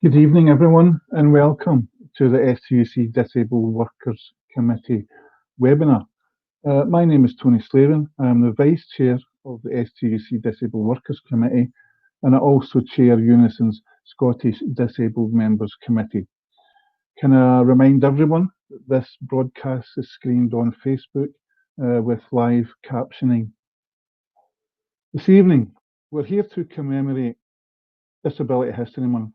Good evening, everyone, and welcome to the STUC Disabled Workers Committee webinar. My name is Tony Slaven. I am the Vice Chair of the STUC Disabled Workers Committee, and I also chair Unison's Scottish Disabled Members Committee. Can I remind everyone that this broadcast is screened on Facebook with live captioning. This evening, we're here to commemorate Disability History Month.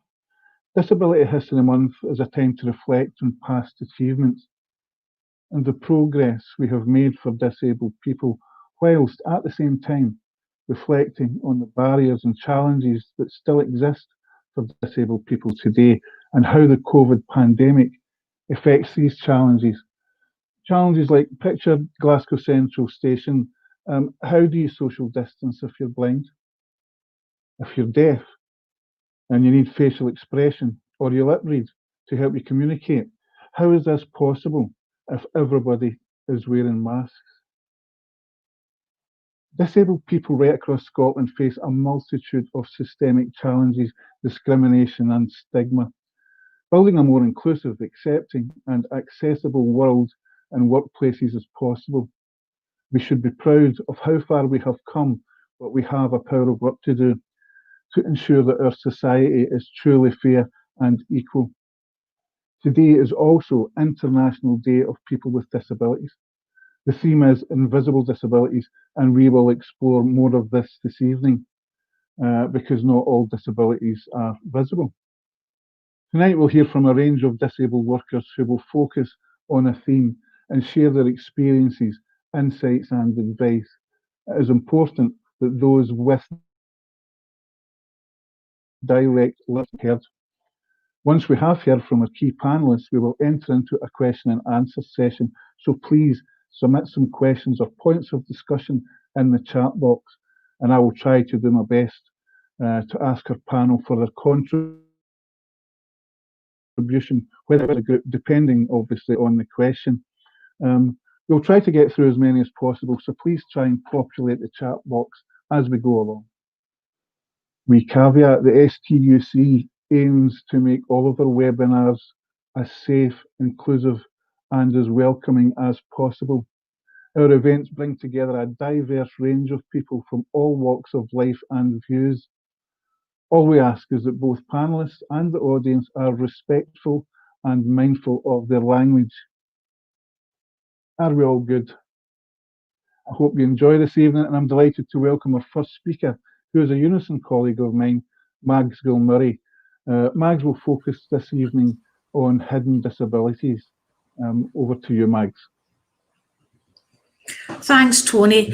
Disability History Month is a time to reflect on past achievements and the progress we have made for disabled people, whilst at the same time reflecting on the barriers and challenges that still exist for disabled people today and how the COVID pandemic affects these challenges. Challenges like picture Glasgow Central Station. How do you social distance if you're blind? If you're deaf and you need facial expression or you lip read to help you communicate, how is this possible if everybody is wearing masks? Disabled people right across Scotland face a multitude of systemic challenges, discrimination and stigma. Building a more inclusive, accepting and accessible world and workplaces is possible. We should be proud of how far we have come, but we have a pile of work to do to ensure that our society is truly fair and equal. Today is also International Day of People with Disabilities. The theme is Invisible Disabilities, and we will explore more of this evening because not all disabilities are visible. Tonight we'll hear from a range of disabled workers who will focus on a theme and share their experiences, insights and advice. It is important that those with dialect listen heard. Once we have heard from our key panellists, we will enter into a question and answer session. So please submit some questions or points of discussion in the chat box, and I will try to do my best to ask our panel for their contribution, whether it's a group, depending obviously on the question. We'll try to get through as many as possible, so please try and populate the chat box as we go along. We caveat the STUC aims to make all of our webinars as safe, inclusive and as welcoming as possible. Our events bring together a diverse range of people from all walks of life and views. All we ask is that both panellists and the audience are respectful and mindful of their language. Are we all good? I hope you enjoy this evening, and I'm delighted to welcome our first speaker, who is a Unison colleague of mine, Mags Gilmurray. Mags will focus this evening on hidden disabilities. Over to you, Mags. Thanks, Tony.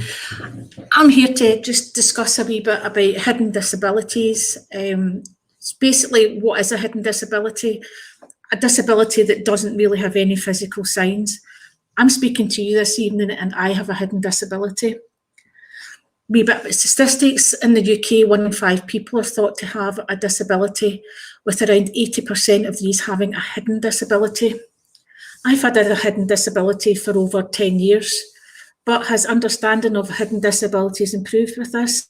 I'm here to just discuss a wee bit about hidden disabilities. It's basically, what is a hidden disability? A disability that doesn't really have any physical signs. I'm speaking to you this evening and I have a hidden disability. Wee bit about statistics. In the UK, 1 in 5 people are thought to have a disability, with around 80% of these having a hidden disability. I've had a hidden disability for over 10 years, but has understanding of hidden disabilities improved with this?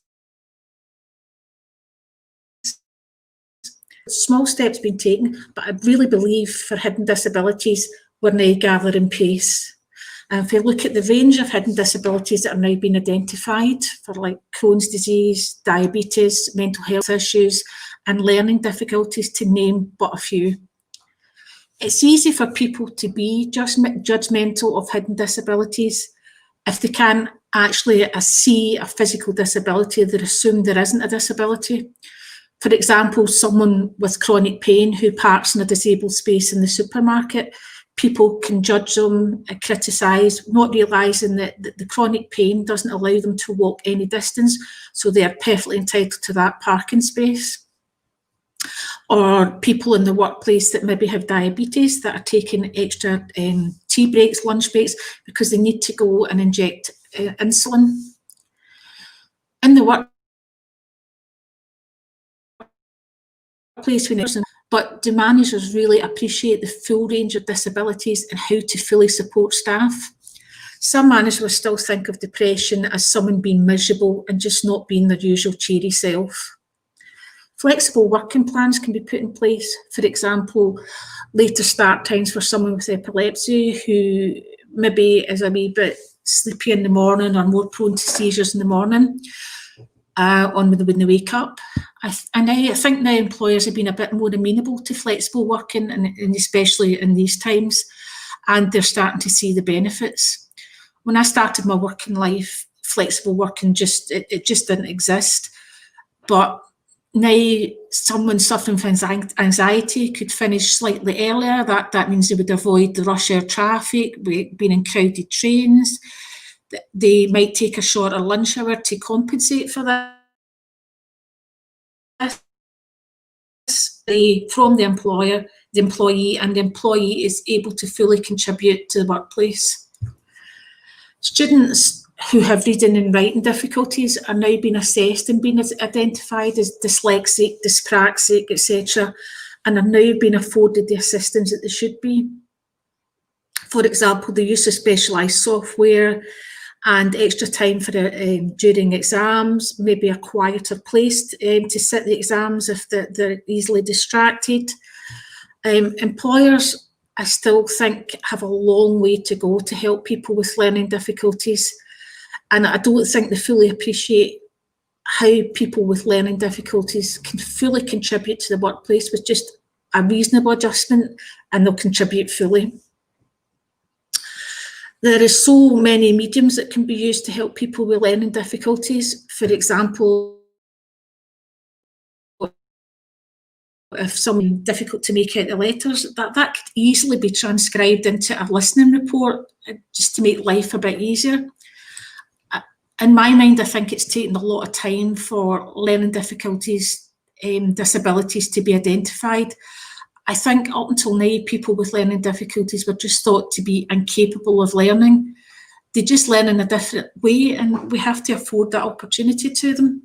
Small steps been taken, but I really believe for hidden disabilities, we're now gathering pace. And if you look at the range of hidden disabilities that are now being identified for, like Crohn's disease, diabetes, mental health issues, and learning difficulties, to name but a few. It's easy for people to be judgmental of hidden disabilities. If they can't actually see a physical disability, they assume there isn't a disability. For example, someone with chronic pain who parks in a disabled space in the supermarket, people can judge them, criticise, not realising that the chronic pain doesn't allow them to walk any distance, so they are perfectly entitled to that parking space. Or people in the workplace that maybe have diabetes that are taking extra tea breaks, lunch breaks, because they need to go and inject insulin. In the workplace, but do managers really appreciate the full range of disabilities and how to fully support staff? Some managers still think of depression as someone being miserable and just not being their usual cheery self. Flexible working plans can be put in place. For example, later start times for someone with epilepsy who maybe is a wee bit sleepy in the morning or more prone to seizures in the morning when they wake up. I think now employers have been a bit more amenable to flexible working, and especially in these times, and they're starting to see the benefits. When I started my working life, flexible working just didn't exist. But now someone suffering from anxiety could finish slightly earlier. That means they would avoid the rush hour traffic, being in crowded trains. They might take a shorter lunch hour to compensate for that. From the employer, the employee, and the employee is able to fully contribute to the workplace. Students who have reading and writing difficulties are now being assessed and being identified as dyslexic, dyspraxic, etc., and are now being afforded the assistance that they should be. For example, the use of specialised software and extra time for during exams, maybe a quieter place to sit the exams if they're easily distracted. Employers, I still think, have a long way to go to help people with learning difficulties, and I don't think they fully appreciate how people with learning difficulties can fully contribute to the workplace with just a reasonable adjustment, and they'll contribute fully. There are so many mediums that can be used to help people with learning difficulties. For example, if someone difficult to make out the letters, that could easily be transcribed into a listening report just to make life a bit easier. In my mind, I think it's taken a lot of time for learning difficulties, disabilities to be identified. I think up until now, people with learning difficulties were just thought to be incapable of learning. They just learn in a different way, and we have to afford that opportunity to them.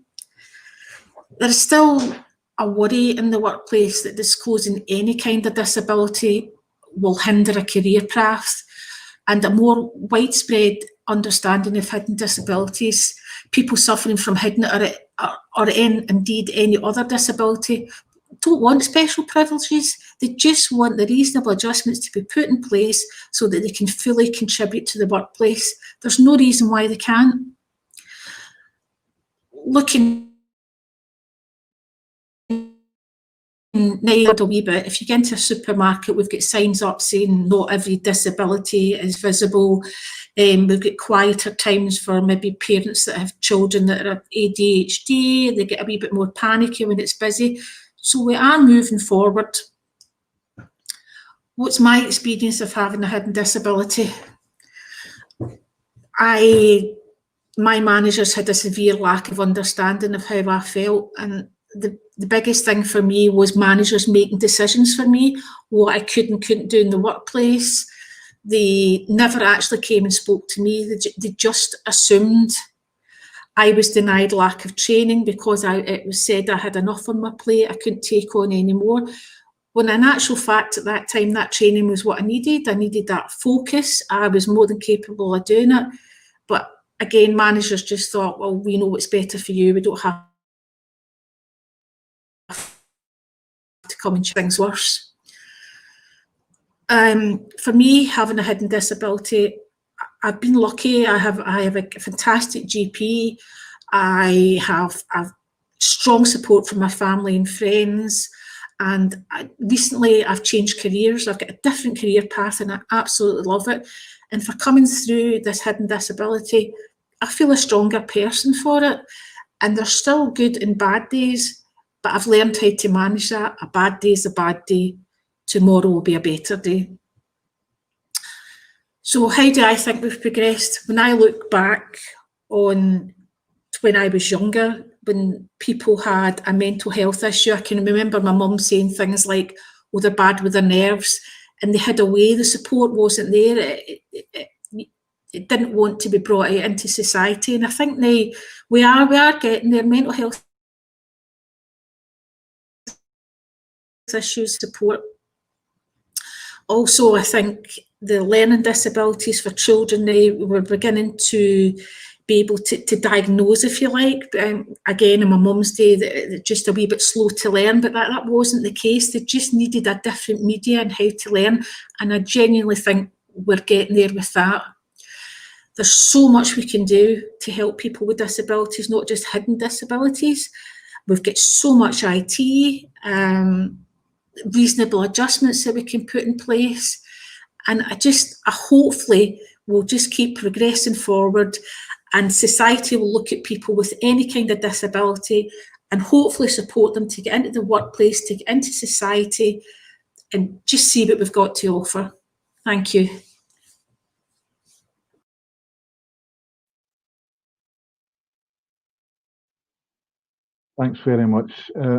There's still a worry in the workplace that disclosing any kind of disability will hinder a career path, and a more widespread understanding of hidden disabilities, people suffering from hidden or indeed any other disability, don't want special privileges. They just want the reasonable adjustments to be put in place so that they can fully contribute to the workplace. There's no reason why they can't. Looking now a wee bit, if you get into a supermarket, we've got signs up saying not every disability is visible. We've got quieter times for maybe parents that have children that are ADHD. They get a wee bit more panicky when it's busy. So we are moving forward. What's my experience of having a hidden disability? My managers had a severe lack of understanding of how I felt, and the biggest thing for me was managers making decisions for me, what I could and couldn't do in the workplace. They never actually came and spoke to me. They just assumed. I was denied lack of training because it was said I had enough on my plate, I couldn't take on any more. When in actual fact at that time, that training was what I needed. I needed that focus. I was more than capable of doing it. But again, managers just thought, well, we know what's better for you. We don't have to come and make things worse. For me, having a hidden disability, I've been lucky. I have a fantastic GP. I have strong support from my family and friends. And recently I've changed careers. I've got a different career path and I absolutely love it. And for coming through this hidden disability, I feel a stronger person for it. And there's still good and bad days, but I've learned how to manage that. A bad day is a bad day. Tomorrow will be a better day. So how do I think we've progressed? When I look back on when I was younger, when people had a mental health issue, I can remember my mum saying things like, oh, they're bad with their nerves, and they hid away. The support wasn't there. It didn't want to be brought out into society. And I think now we are getting their mental health issues support. Also, I think the learning disabilities for children now, we're beginning to be able to diagnose, if you like. Again, in my mum's day, they're just a wee bit slow to learn, but that wasn't the case. They just needed a different media and how to learn, and I genuinely think we're getting there with that. There's so much we can do to help people with disabilities, not just hidden disabilities. We've got so much IT, reasonable adjustments that we can put in place. And I hopefully we'll just keep progressing forward, and society will look at people with any kind of disability and hopefully support them to get into the workplace, to get into society, and just see what we've got to offer. Thank you. Thanks very much,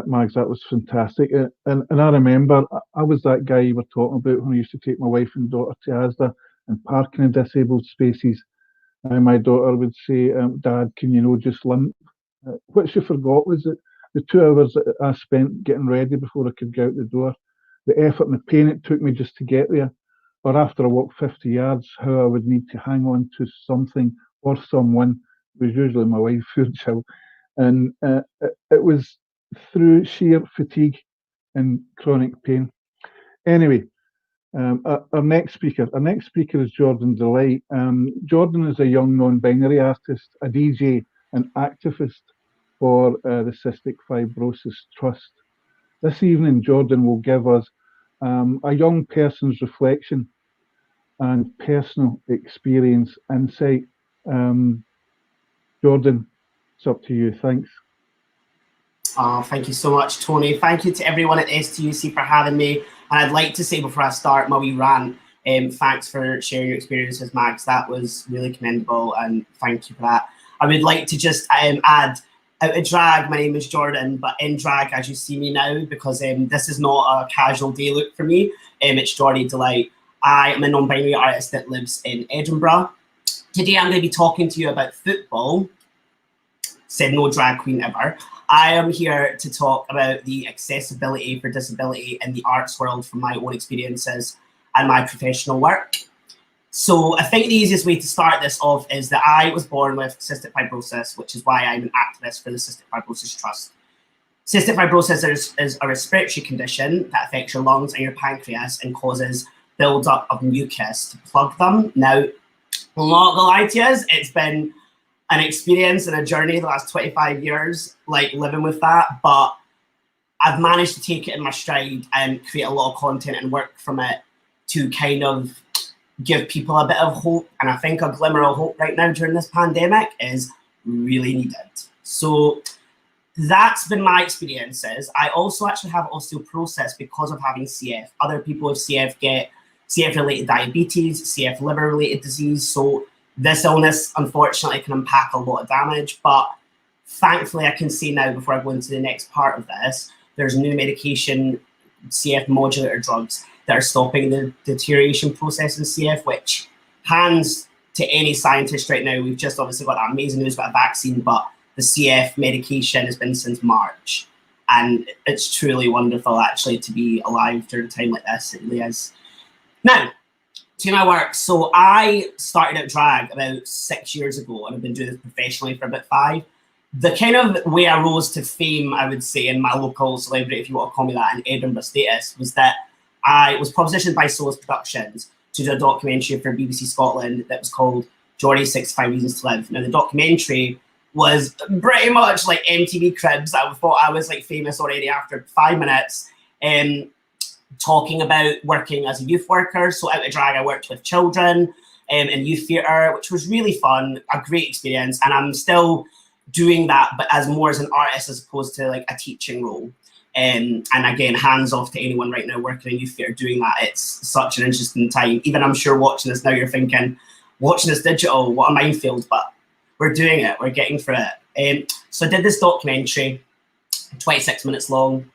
Mags. That was fantastic. And I remember I was that guy you were talking about when I used to take my wife and daughter to Asda and parking in disabled spaces. And my daughter would say, Dad, can you just limp? What she forgot was that the 2 hours that I spent getting ready before I could get out the door, the effort and the pain it took me just to get there, or after I walked 50 yards, how I would need to hang on to something or someone. It was usually my wife who'd chill. And it was through sheer fatigue and chronic pain. Anyway, our next speaker is Jordan Delight. Jordan is a young non-binary artist, a DJ, an activist for the Cystic Fibrosis Trust. This evening, Jordan will give us a young person's reflection and personal experience insight. Jordan, it's up to you. Thanks. Thank you so much, Tony. Thank you to everyone at STUC for having me. And I'd like to say before I start my wee rant, thanks for sharing your experiences, Mags. That was really commendable, and thank you for that. I would like to just add, out of drag, my name is Jordan, but in drag as you see me now, because this is not a casual day look for me. It's Jordan Delight. I am a non-binary artist that lives in Edinburgh. Today I'm going to be talking to you about football. Said no drag queen ever. I am here to talk about the accessibility for disability in the arts world from my own experiences and my professional work. So I think the easiest way to start this off is that I was born with cystic fibrosis, which is why I'm an activist for the Cystic Fibrosis Trust. Cystic fibrosis is a respiratory condition that affects your lungs and your pancreas and causes build-up of mucus to plug them. Now, I'm not gonna lie to you, it's been an experience and a journey the last 25 years, like living with that, but I've managed to take it in my stride and create a lot of content and work from it to kind of give people a bit of hope. And I think a glimmer of hope right now during this pandemic is really needed. So that's been my experiences. I also actually have osteoporosis because of having CF. Other people with CF get CF-related diabetes, CF liver-related disease. So this illness, unfortunately, can unpack a lot of damage, but thankfully I can see now, before I go into the next part of this, there's new medication, CF modulator drugs, that are stopping the deterioration process in CF, which, hands to any scientist right now, we've just obviously got that amazing news about a vaccine, but the CF medication has been since March. And it's truly wonderful, actually, to be alive during a time like this. It really is. Now, to my work. So I started out drag about 6 years ago, and I've been doing this professionally for about 5. The kind of way I rose to fame, I would say, in my local celebrity, if you want to call me that, in Edinburgh status, was that I was propositioned by Solus Productions to do a documentary for BBC Scotland that was called Geordie 65 Reasons to Live. Now, the documentary was pretty much like MTV Cribs. I thought I was like famous already after 5 minutes. Talking about working as a youth worker. So out of drag, I worked with children in youth theatre, which was really fun, a great experience. And I'm still doing that, but as more as an artist as opposed to like a teaching role. And again, hands off to anyone right now working in youth theatre doing that. It's such an interesting time. Even I'm sure watching this now, you're thinking, watching this digital, what a minefield, but we're doing it, we're getting through it. So I did this documentary, 26 minutes long,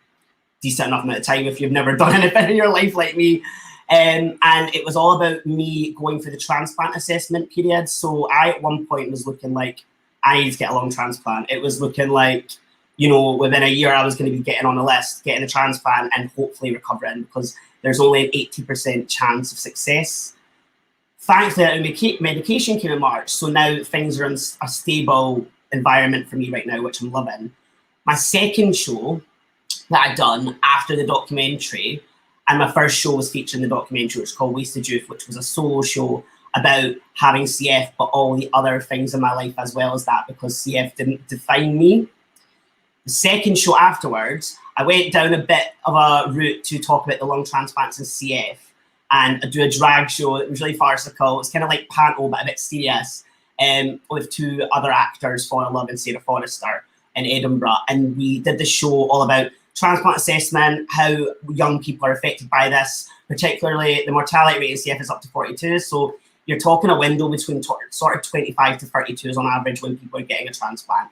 decent enough amount of time if you've never done anything in your life like me. And it was all about me going through the transplant assessment period. So I, at one point, was looking like, I need to get a lung transplant. It was looking like, you know, within a year, I was going to be getting on a list, getting a transplant and hopefully recovering, because there's only an 80% chance of success. thankfully, medication came in March, so now things are in a stable environment for me right now, which I'm loving. My second show that I'd done after the documentary, and my first show was featured in the documentary, which is called Wasted Youth, which was a solo show about having CF, but all the other things in my life as well as that, because CF didn't define me. The second show afterwards, I went down a bit of a route to talk about the lung transplants and CF, and I do a drag show. It was really farcical. It's kind of like panto, but a bit serious, with two other actors, Fauna Love and Sarah Forrester, in Edinburgh. And we did the show all about transplant assessment, how young people are affected by this, particularly the mortality rate in CF is up to 42. So you're talking a window between sort of 25 to 32s on average when people are getting a transplant.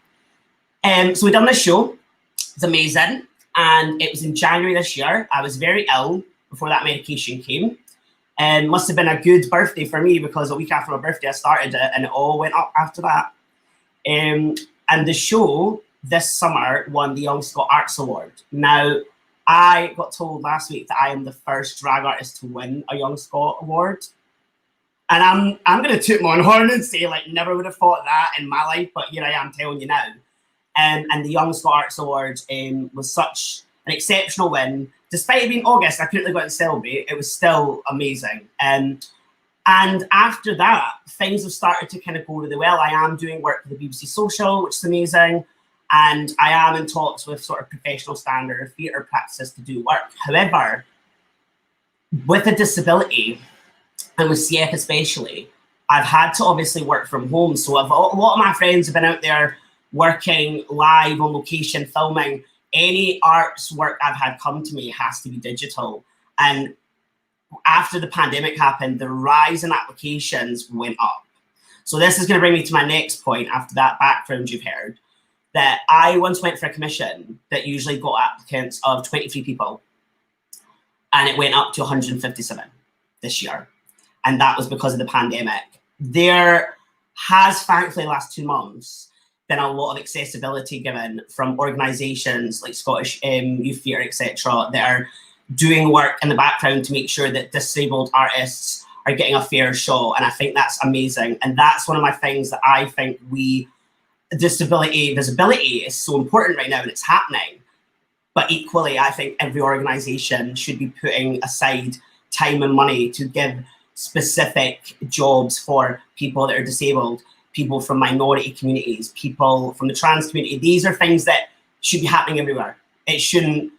So we done this show. It's amazing. And it was in January this year. I was very ill before that medication came. And must have been a good birthday for me, because a week after my birthday I started it and it all went up after that. And the show this summer won the Young Scot Arts Award. Now, I got told last week that I am the first drag artist to win a Young Scot Award. And I'm going to toot my own horn and say, like, never would have thought that in my life, but here I am telling you now. And the Young Scot Arts Award was such an exceptional win. Despite it being August, I couldn't have got to celebrate. It was still amazing. And after that, things have started to kind of go really well. I am doing work for the BBC Social, which is amazing. And I am in talks with sort of professional standard theatre practices to do work. However, with a disability, and with CF especially, I've had to obviously work from home. So a lot of my friends have been out there working live on location, filming. Any arts work I've had come to me has to be digital. And after the pandemic happened, the rise in applications went up. So this is going to bring me to my next point after that background you've heard, that I once went for a commission that usually got applicants of 23 people, and it went up to 157 this year. And that was because of the pandemic. There has, thankfully, the last 2 months, been a lot of accessibility given from organisations like Scottish Youth Theatre, etc., that are doing work in the background to make sure that disabled artists are getting a fair shot. And I think that's amazing. And that's one of my things that I think disability visibility is so important right now, and it's happening. But equally, I think every organisation should be putting aside time and money to give specific jobs for people that are disabled, people from minority communities, people from the trans community. These are things that should be happening everywhere. It should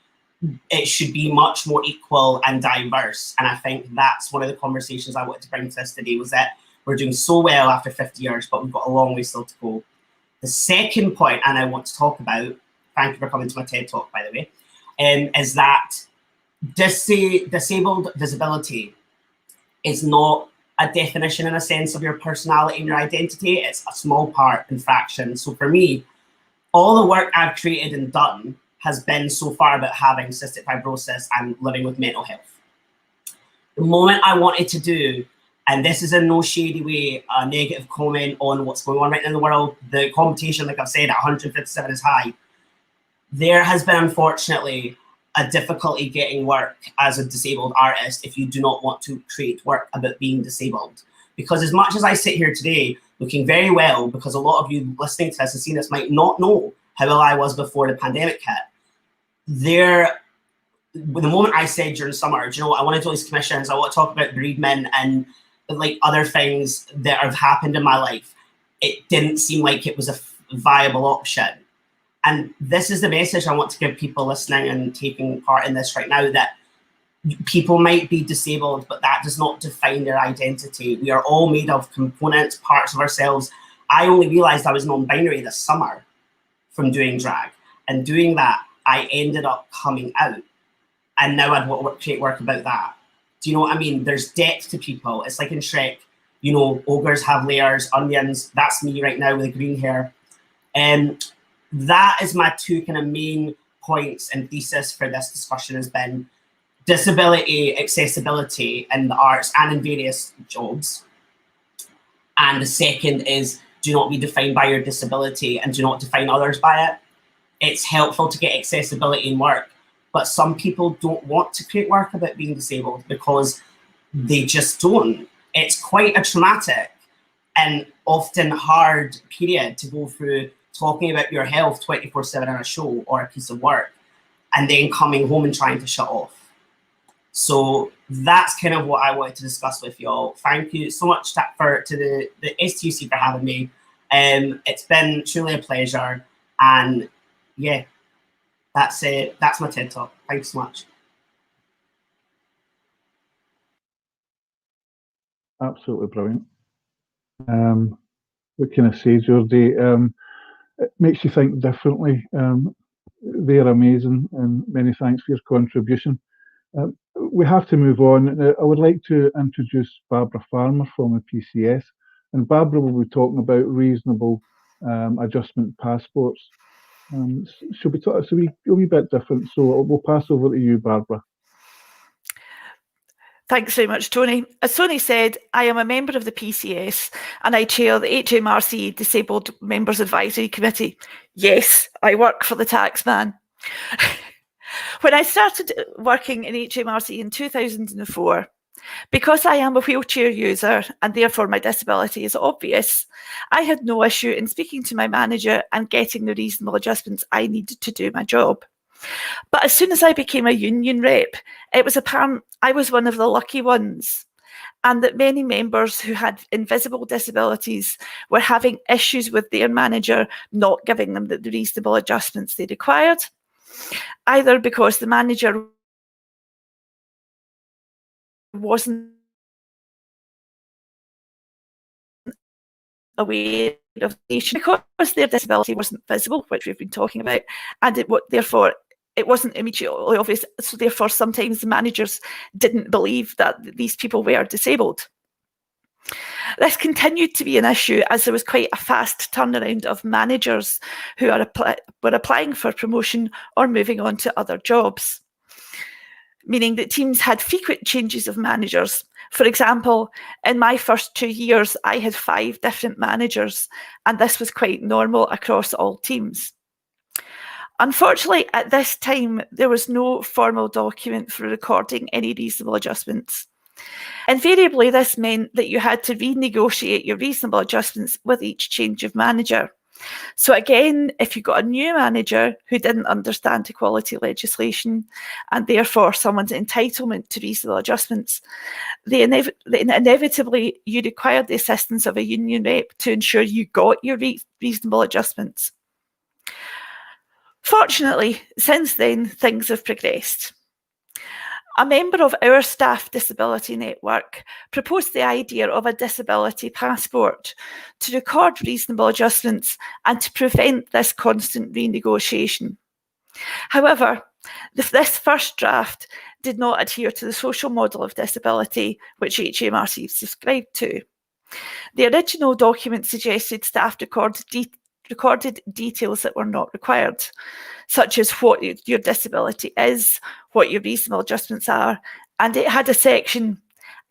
be much more equal and diverse. And I think that's one of the conversations I wanted to bring to this today, was that we're doing so well after 50 years, but we've got a long way still to go. The second point, and I want to talk about, thank you for coming to my TED Talk, by the way, is that disabled visibility is not a definition in a sense of your personality and your identity. It's a small part and fraction. So for me, all the work I've created and done has been so far about having cystic fibrosis and living with mental health. The moment I wanted to do, and this is in no shady way a negative comment on what's going on right now in the world, the competition, like I've said, at 157 is high. There has been, unfortunately, a difficulty getting work as a disabled artist if you do not want to create work about being disabled. Because as much as I sit here today looking very well, because a lot of you listening to this and seeing this might not know how ill I was before the pandemic hit, the moment I said during summer, do you know what, I want to do these commissions, I want to talk about bereavement and like other things that have happened in my life, it didn't seem like it was a viable option. And this is the message I want to give people listening and taking part in this right now, that people might be disabled, but that does not define their identity. We are all made of components, parts of ourselves. I only realized I was non-binary this summer from doing drag. And doing that, I ended up coming out. And now I'd want to create work about that. Do you know what I mean? There's depth to people. It's like in Shrek, you know, ogres have layers, onions. That's me right now with the green hair. And that is my two kind of main points and thesis for this discussion has been disability, accessibility in the arts and in various jobs. And the second is do not be defined by your disability and do not define others by it. It's helpful to get accessibility in work, but some people don't want to create work about being disabled because they just don't. it's quite a traumatic and often hard period to go through, talking about your health 24/7 on a show or a piece of work, and then coming home and trying to shut off. So that's kind of what I wanted to discuss with y'all. Thank you so much to the STUC for having me. It's been truly a pleasure, and yeah, that's it. That's my TED Talk. Thanks so much. Absolutely brilliant. What can I say, Geordie? It makes you think differently. They're amazing, and many thanks for your contribution. We have to move on. I would like to introduce Barbara Farmer from the PCS, and Barbara will be talking about reasonable adjustment passports. She'll be talking a wee bit different, so we'll pass over to you, Barbara. Thanks very much, Tony. As Tony said, I am a member of the PCS and I chair the HMRC Disabled Members Advisory Committee. Yes, I work for the tax man. When I started working in HMRC in 2004, because I am a wheelchair user and therefore my disability is obvious, I had no issue in speaking to my manager and getting the reasonable adjustments I needed to do my job. But as soon as I became a union rep, it was apparent I was one of the lucky ones, and that many members who had invisible disabilities were having issues with their manager not giving them the reasonable adjustments they required, either because the manager wasn't aware of the issue, because their disability wasn't visible, which we've been talking about, and therefore it wasn't immediately obvious. So therefore, sometimes the managers didn't believe that these people were disabled. This continued to be an issue as there was quite a fast turnaround of managers who were applying for promotion or moving on to other jobs, meaning that teams had frequent changes of managers. For example, in my first 2 years, I had 5 different managers, and this was quite normal across all teams. Unfortunately, at this time, there was no formal document for recording any reasonable adjustments. Invariably, this meant that you had to renegotiate your reasonable adjustments with each change of manager. So again, if you got a new manager who didn't understand equality legislation and therefore someone's entitlement to reasonable adjustments, inevitably you required the assistance of a union rep to ensure you got your reasonable adjustments. Fortunately, since then, things have progressed. A member of our staff disability network proposed the idea of a disability passport to record reasonable adjustments and to prevent this constant renegotiation. However, this first draft did not adhere to the social model of disability which HMRC subscribed to. The original document suggested staff recorded details that were not required, such as what your disability is, what your reasonable adjustments are, and it had a section,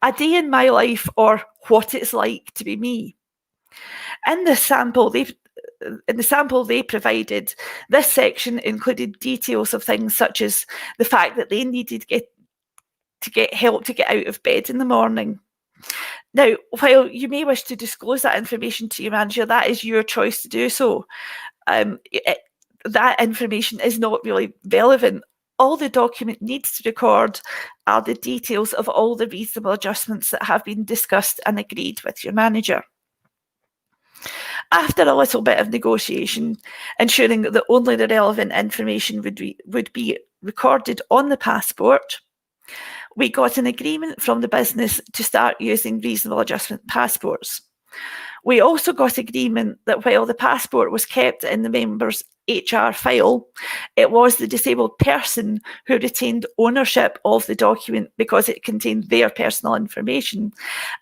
"A day in my life," or "What it's like to be me." In the sample they provided, this section included details of things such as the fact that they needed to get help to get out of bed in the morning. Now, while you may wish to disclose that information to your manager, that is your choice to do so. That information is not really relevant. All the document needs to record are the details of all the reasonable adjustments that have been discussed and agreed with your manager. After a little bit of negotiation, ensuring that only the relevant information would be recorded on the passport, we got an agreement from the business to start using reasonable adjustment passports. We also got agreement that while the passport was kept in the member's HR file, it was the disabled person who retained ownership of the document because it contained their personal information,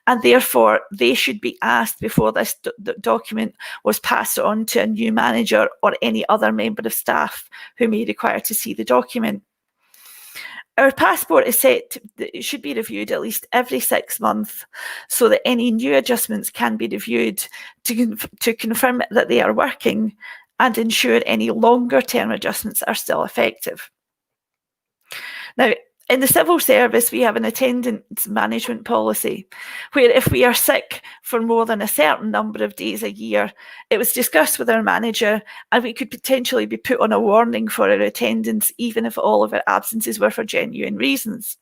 and therefore they should be asked before this document was passed on to a new manager or any other member of staff who may require to see the document. Our passport is it should be reviewed at least every 6 months so that any new adjustments can be reviewed to confirm that they are working and ensure any longer term adjustments are still effective. Now, In the civil service, we have an attendance management policy where if we are sick for more than a certain number of days a year, it was discussed with our manager and we could potentially be put on a warning for our attendance, even if all of our absences were for genuine reasons.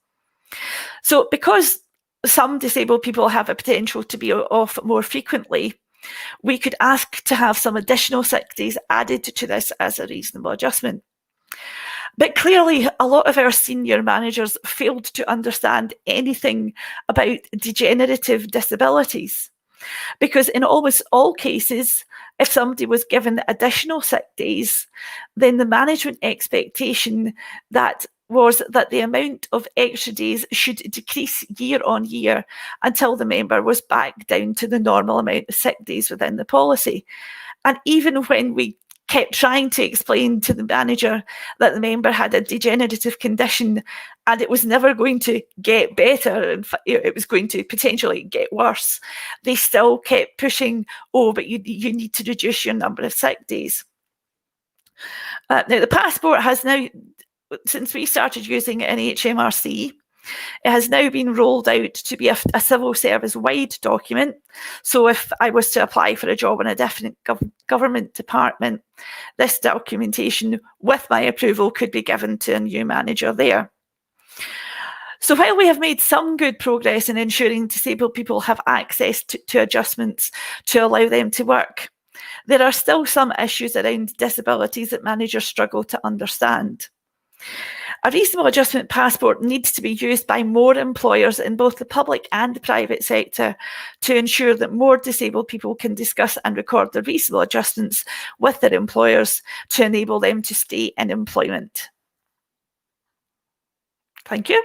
So because some disabled people have a potential to be off more frequently, we could ask to have some additional sick days added to this as a reasonable adjustment. But clearly, a lot of our senior managers failed to understand anything about degenerative disabilities, because in almost all cases, if somebody was given additional sick days, then the management expectation was that the amount of extra days should decrease year on year until the member was back down to the normal amount of sick days within the policy. And even when we kept trying to explain to the manager that the member had a degenerative condition and it was never going to get better, in fact, it was going to potentially get worse, they still kept pushing, oh, but you need to reduce your number of sick days. Now, the passport has now, since we started using it in HMRC, it has now been rolled out to be a civil service wide document. So if I was to apply for a job in a different government department, this documentation with my approval could be given to a new manager there. So while we have made some good progress in ensuring disabled people have access to adjustments to allow them to work, there are still some issues around disabilities that managers struggle to understand. A reasonable adjustment passport needs to be used by more employers in both the public and the private sector to ensure that more disabled people can discuss and record the reasonable adjustments with their employers to enable them to stay in employment. Thank you.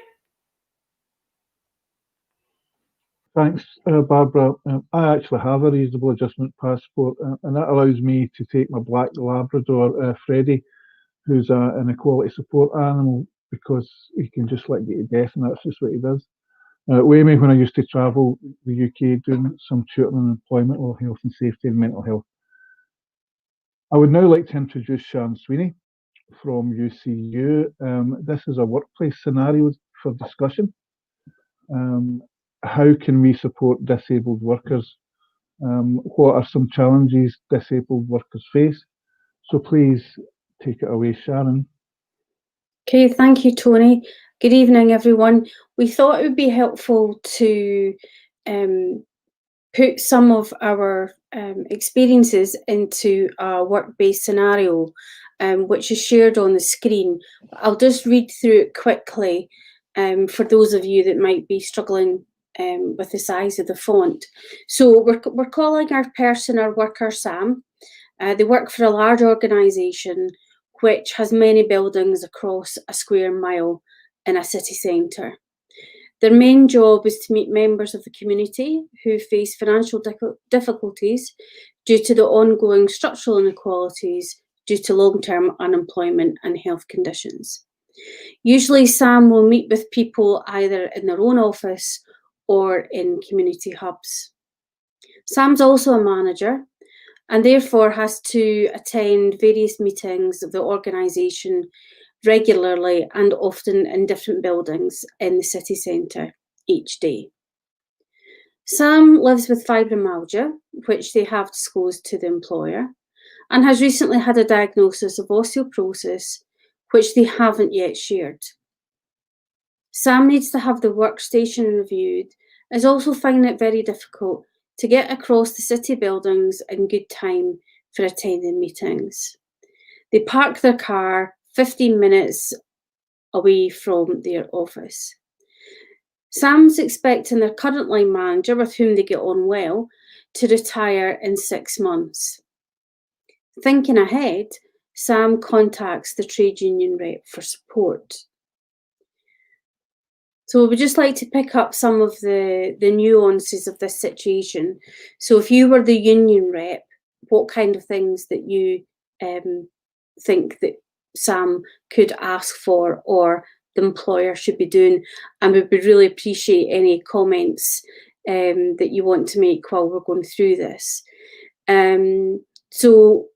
Thanks, Barbara. I actually have a reasonable adjustment passport, and that allows me to take my black Labrador, Freddie, who's an equality support animal, because he can just let you to death, and that's just what he does. With me when I used to travel the UK doing some tutoring on employment law, health and safety and mental health. I would now like to introduce Sharon Sweeney from UCU. This is a workplace scenario for discussion. How can we support disabled workers? What are some challenges disabled workers face? So please take it away, Sharon. Okay, thank you, Tony. Good evening, everyone. We thought it would be helpful to put some of our experiences into a work-based scenario, which is shared on the screen. I'll just read through it quickly for those of you that might be struggling with the size of the font. So we're calling our person, our worker, Sam. They work for a large organisation which has many buildings across a square mile in a city centre. Their main job is to meet members of the community who face financial difficulties due to the ongoing structural inequalities due to long-term unemployment and health conditions. Usually Sam will meet with people either in their own office or in community hubs. Sam's also a manager and therefore has to attend various meetings of the organisation regularly and often in different buildings in the city centre each day. Sam lives with fibromyalgia, which they have disclosed to the employer, and has recently had a diagnosis of osteoporosis, which they haven't yet shared. Sam needs to have the workstation reviewed, is also finding it very difficult to get across the city buildings in good time for attending meetings. They park their car 15 minutes away from their office. Sam's expecting their current line manager, with whom they get on well, to retire in 6 months. Thinking ahead, Sam contacts the trade union rep for support. So we would just like to pick up some of the nuances of this situation. So if you were the union rep, what kind of things that you think that Sam could ask for or the employer should be doing? And we would really appreciate any comments that you want to make while we're going through this. So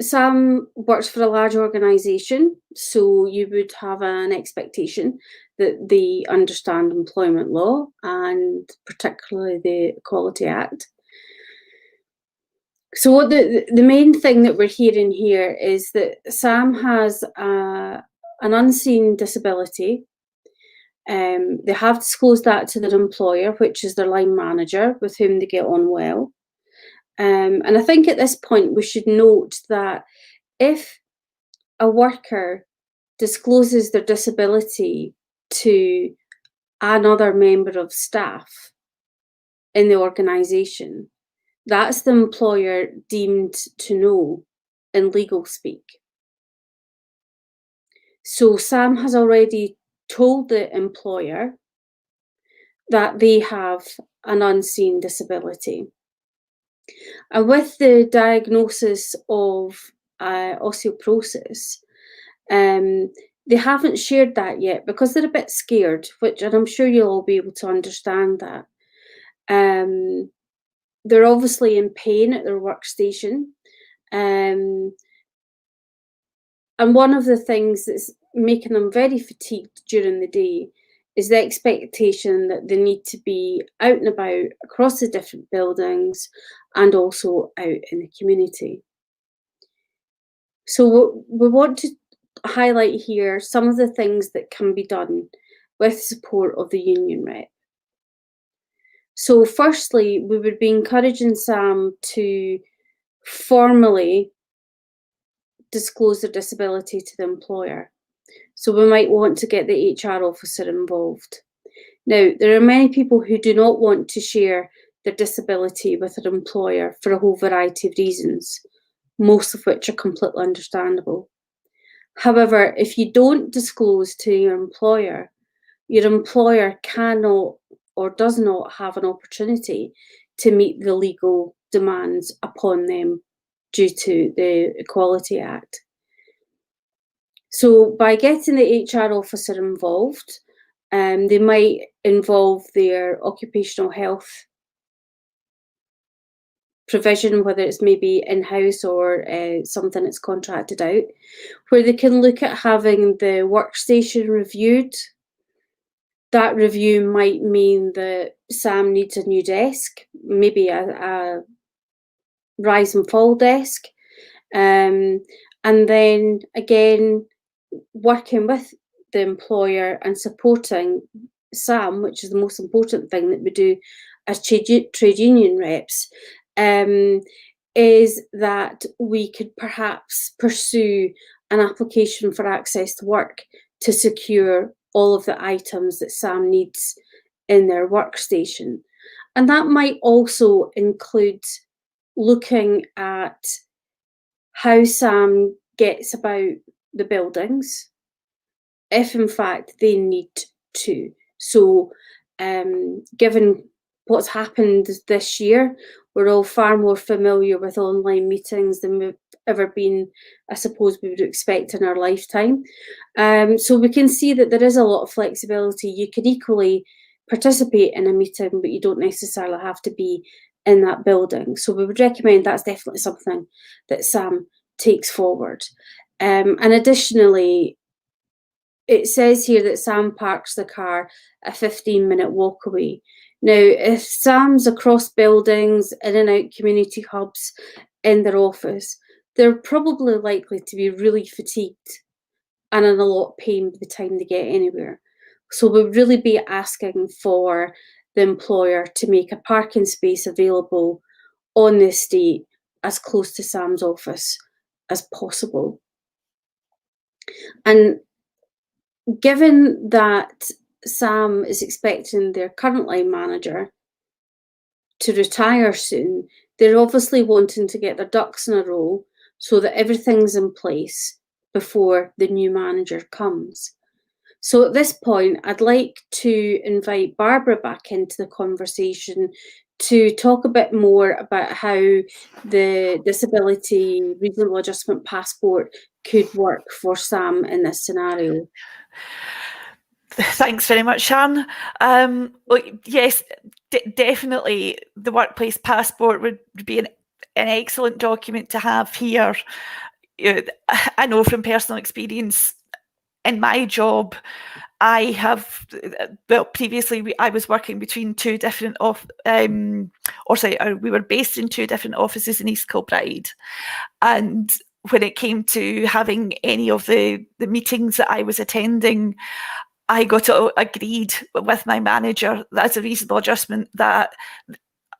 Sam works for a large organisation, so you would have an expectation that they understand employment law and particularly the Equality Act. So what the main thing that we're hearing here is that Sam has an unseen disability. They have disclosed that to their employer, which is their line manager, with whom they get on well. And I think at this point we should note that if a worker discloses their disability to another member of staff in the organisation, that's the employer deemed to know in legal speak. So Sam has already told the employer that they have an unseen disability. And with the diagnosis of osteoporosis, they haven't shared that yet because they're a bit scared, and I'm sure you'll all be able to understand that. They're obviously in pain at their workstation. And one of the things that's making them very fatigued during the day is the expectation that they need to be out and about across the different buildings and also out in the community. So we want to highlight here some of the things that can be done with support of the union rep. So firstly, we would be encouraging Sam to formally disclose their disability to the employer. So we might want to get the HR officer involved. Now, there are many people who do not want to share their disability with their employer for a whole variety of reasons, most of which are completely understandable. However, if you don't disclose to your employer cannot or does not have an opportunity to meet the legal demands upon them due to the Equality Act. So by getting the HR officer involved, they might involve their occupational health provision, whether it's maybe in-house or something that's contracted out, where they can look at having the workstation reviewed. That review might mean that Sam needs a new desk, maybe a rise and fall desk. And then again, working with the employer and supporting Sam, which is the most important thing that we do as trade union reps, is that we could perhaps pursue an application for access to work to secure all of the items that Sam needs in their workstation. And that might also include looking at how Sam gets about the buildings, if in fact they need to. So given what's happened this year, we're all far more familiar with online meetings than we've ever been, I suppose we would expect in our lifetime. So we can see that there is a lot of flexibility. You could equally participate in a meeting, but you don't necessarily have to be in that building. So we would recommend that's definitely something that Sam takes forward. And additionally, it says here that Sam parks the car a 15-minute walk away. Now, if Sam's across buildings, in and out community hubs, in their office, they're probably likely to be really fatigued and in a lot of pain by the time they get anywhere. So we'll really be asking for the employer to make a parking space available on the estate as close to Sam's office as possible. And given that Sam is expecting their current line manager to retire soon, they're obviously wanting to get their ducks in a row so that everything's in place before the new manager comes. So at this point, I'd like to invite Barbara back into the conversation to talk a bit more about how the disability reasonable adjustment passport could work for Sam in this scenario. Thanks very much, Sharon. Well, yes, definitely the workplace passport would be an an excellent document to have here. I know from personal experience in my job, I have, well, previously I was working between two different we were based in two different offices in East Kilbride. And when it came to having any of the meetings that I was attending, I got agreed with my manager that as a reasonable adjustment that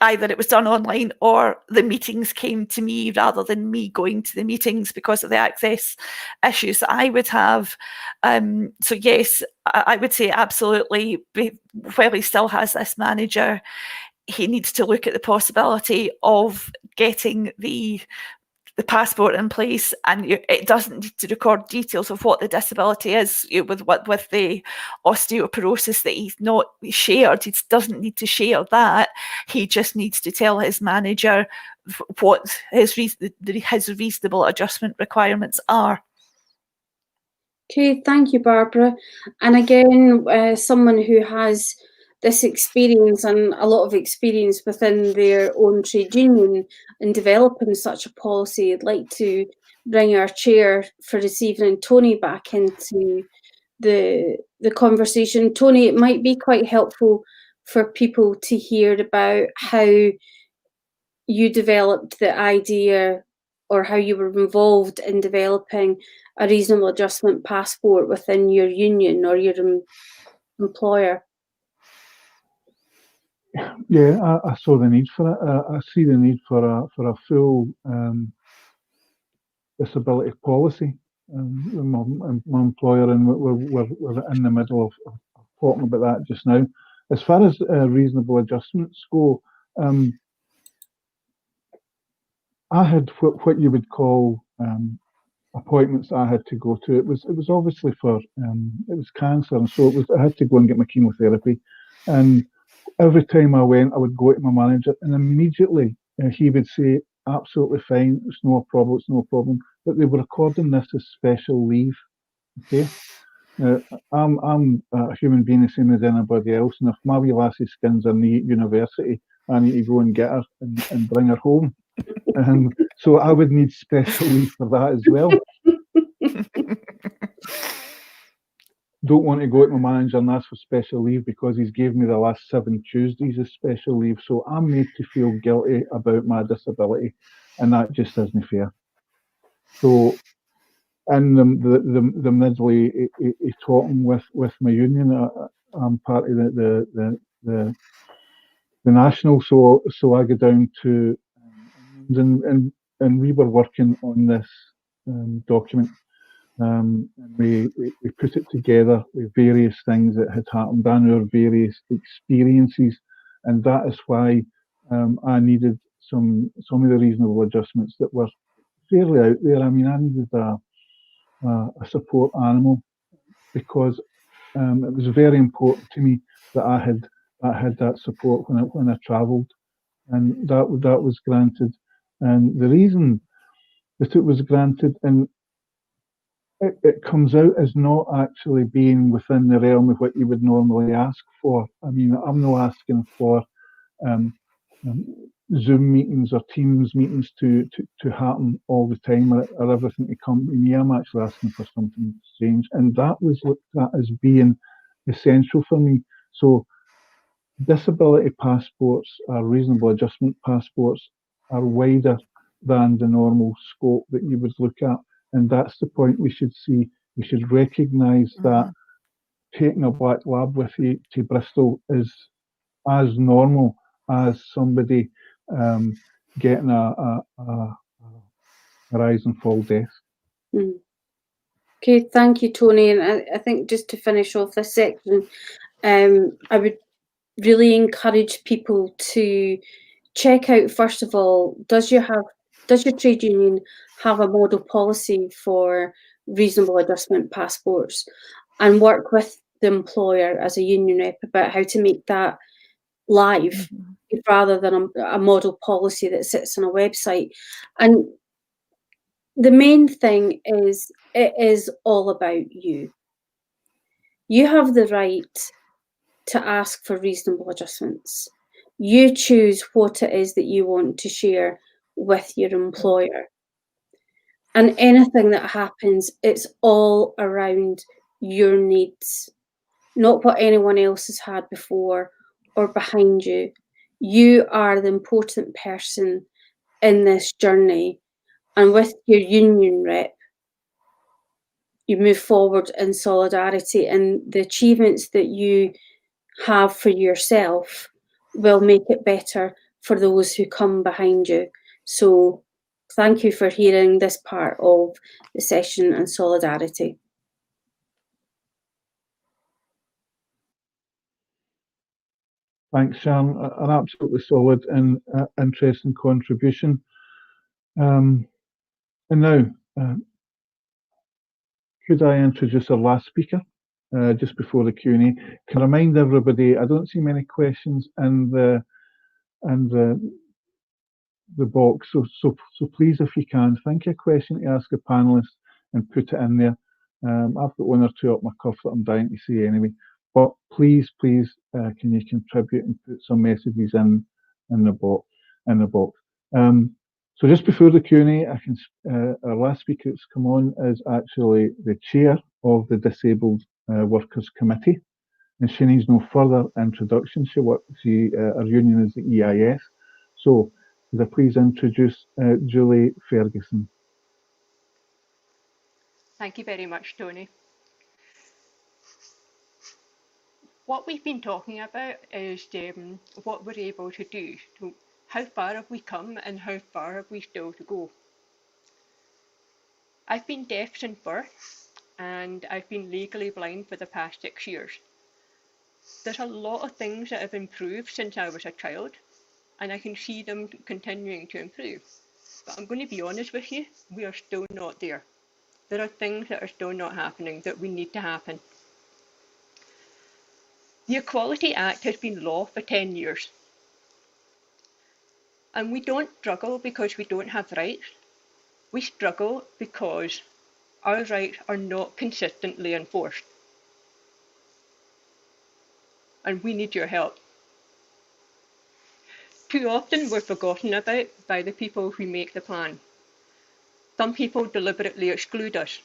either it was done online or the meetings came to me rather than me going to the meetings because of the access issues that I would have. So yes, I would say absolutely, while he still has this manager, he needs to look at the possibility of getting the passport in place, and it doesn't need to record details of what the disability is. With the osteoporosis that he's not shared, he doesn't need to share that. He just needs to tell his manager what his reasonable adjustment requirements are. Okay, thank you, Barbara. And again, someone who has this experience and a lot of experience within their own trade union in developing such a policy, I'd like to bring our chair for this evening, Tony, back into the conversation. Tony, it might be quite helpful for people to hear about how you developed the idea or how you were involved in developing a reasonable adjustment passport within your union or your employer. Yeah, I saw the need for it. I see the need for a full disability policy. My employer, and we're in the middle of talking about that just now. As far as reasonable adjustments go, I had what you would call appointments I had to go to. It was obviously for it was cancer, and so I had to go and get my chemotherapy. And every time I went, I would go to my manager, and immediately he would say, "Absolutely fine. It's no problem. It's no problem." But they were recording this as special leave. Okay. Now, I'm a human being the same as anybody else, and if my wee lassie's skins are knee at university, I need to go and get her and bring her home. So I would need special leave for that as well. Don't want to go to my manager and ask for special leave because he's gave me the last 7 Tuesdays as special leave. So I'm made to feel guilty about my disability, and that just isn't fair. So in the middle of talking with my union, I'm part of the national. So I go down to and we were working on this document. And we put it together with various things that had happened and our various experiences, and that is why I needed some of the reasonable adjustments that were fairly out there. I mean, I needed a support animal because it was very important to me that I had that support when I travelled, and that was granted. And the reason that it was granted, and it comes out as not actually being within the realm of what you would normally ask for. I mean, I'm not asking for Zoom meetings or Teams meetings to happen all the time or everything to come to me. I'm actually asking for something strange, and that was looked at as being essential for me. So disability passports or reasonable adjustment passports are wider than the normal scope that you would look at. And that's the point we should see. We should recognise that taking a black lab with you to Bristol is as normal as somebody getting a rise and fall desk. Okay, thank you, Tony. And I think just to finish off this section, I would really encourage people to check out, first of all, does your trade union have a model policy for reasonable adjustment passports, and work with the employer as a union rep about how to make that live rather than a model policy that sits on a website. And the main thing is it is all about you. You have the right to ask for reasonable adjustments. You choose what it is that you want to share with your employer. And anything that happens, it's all around your needs, not what anyone else has had before or behind you. You are the important person in this journey. And with your union rep, you move forward in solidarity, and the achievements that you have for yourself will make it better for those who come behind you. So thank you for hearing this part of the session on solidarity. Thanks, Sharon. An absolutely solid and interesting contribution. And now, could I introduce our last speaker just before the Q&A? Can I remind everybody, I don't see many questions in the box, so please, if you can, think of a question to ask a panelist and put it in there. I've got one or two up my cuff that I'm dying to see anyway. But please, can you contribute and put some messages in the box? So just before the Q&A, our last speaker that's come on is actually the chair of the Disabled Workers Committee, and she needs no further introduction. Our union is the EIS. So could I please introduce Julie Ferguson? Thank you very much, Tony. What we've been talking about is what we're able to do. How far have we come and how far have we still to go? I've been deaf since birth and I've been legally blind for the past 6 years. There's a lot of things that have improved since I was a child, and I can see them continuing to improve. But I'm going to be honest with you, we are still not there. There are things that are still not happening that we need to happen. The Equality Act has been law for 10 years. And we don't struggle because we don't have rights. We struggle because our rights are not consistently enforced. And we need your help. Too often we're forgotten about by the people who make the plan. Some people deliberately exclude us.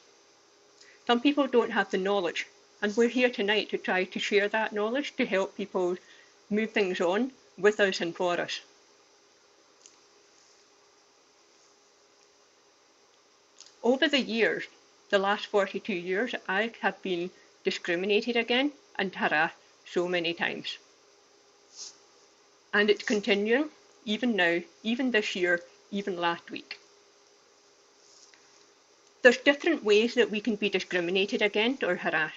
Some people don't have the knowledge. And we're here tonight to try to share that knowledge to help people move things on with us and for us. Over the years, the last 42 years, I have been discriminated against and harassed so many times. And it's continuing, even now, even this year, even last week. There's different ways that we can be discriminated against or harassed.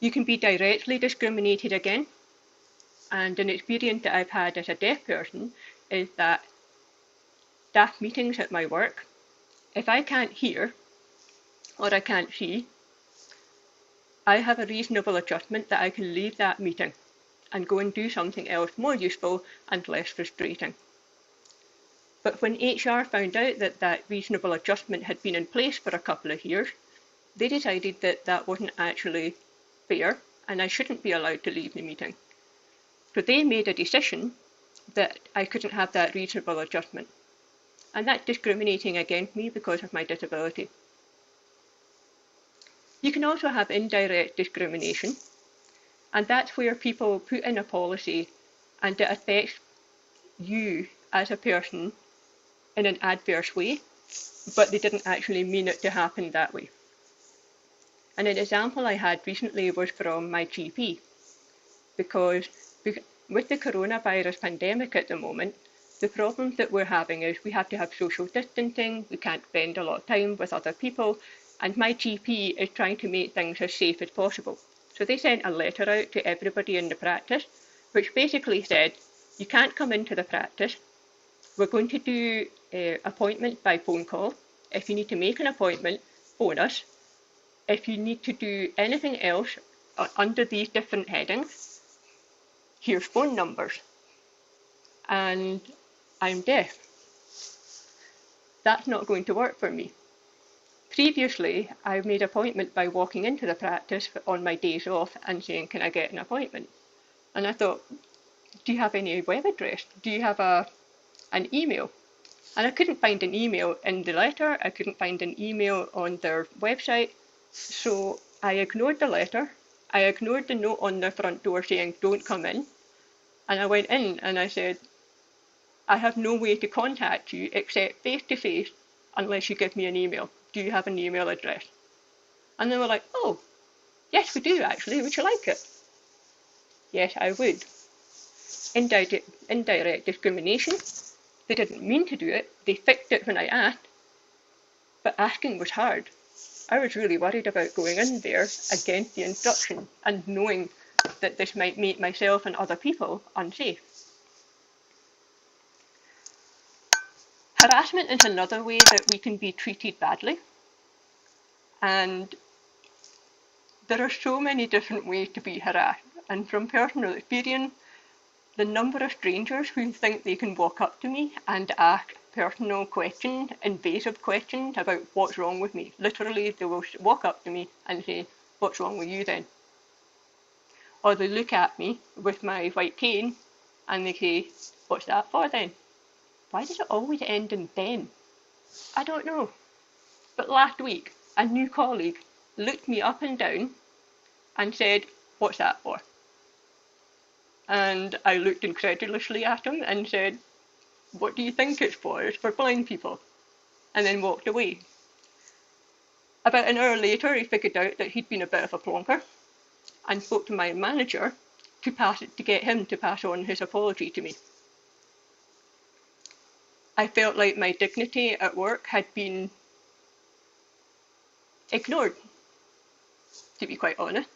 You can be directly discriminated against, and an experience that I've had as a deaf person is that staff meetings at my work, if I can't hear or I can't see, I have a reasonable adjustment that I can leave that meeting and go and do something else more useful and less frustrating. But when HR found out that that reasonable adjustment had been in place for a couple of years, they decided that that wasn't actually fair and I shouldn't be allowed to leave the meeting. So they made a decision that I couldn't have that reasonable adjustment. And that's discriminating against me because of my disability. You can also have indirect discrimination, and that's where people put in a policy and it affects you as a person in an adverse way, but they didn't actually mean it to happen that way. And an example I had recently was from my GP, because with the coronavirus pandemic at the moment, the problems that we're having is we have to have social distancing, we can't spend a lot of time with other people, and my GP is trying to make things as safe as possible. So they sent a letter out to everybody in the practice, which basically said, you can't come into the practice, we're going to do appointments by phone call. If you need to make an appointment, phone us. If you need to do anything else under these different headings, here's phone numbers. And I'm deaf. That's not going to work for me. Previously, I made an appointment by walking into the practice on my days off and saying, can I get an appointment? And I thought, do you have any web address? Do you have an email? And I couldn't find an email in the letter, I couldn't find an email on their website, so I ignored the letter, I ignored the note on their front door saying, don't come in, and I went in and I said, I have no way to contact you except face-to-face unless you give me an email. Do you have an email address? And they were like, oh, yes, we do actually, would you like it? Yes, I would. Indirect discrimination. They didn't mean to do it, they fixed it when I asked, but asking was hard. I was really worried about going in there against the instruction and knowing that this might make myself and other people unsafe. Harassment is another way that we can be treated badly, and there are so many different ways to be harassed, and from personal experience, the number of strangers who think they can walk up to me and ask personal questions, invasive questions about what's wrong with me. Literally, they will walk up to me and say, what's wrong with you then? Or they look at me with my white cane and they say, what's that for then? Why does it always end in then? I don't know. But last week, a new colleague looked me up and down and said, what's that for? And I looked incredulously at him and said, what do you think it's for? It's for blind people. And then walked away. About an hour later, he figured out that he'd been a bit of a plonker and spoke to my manager to get him to pass on his apology to me. I felt like my dignity at work had been ignored, to be quite honest.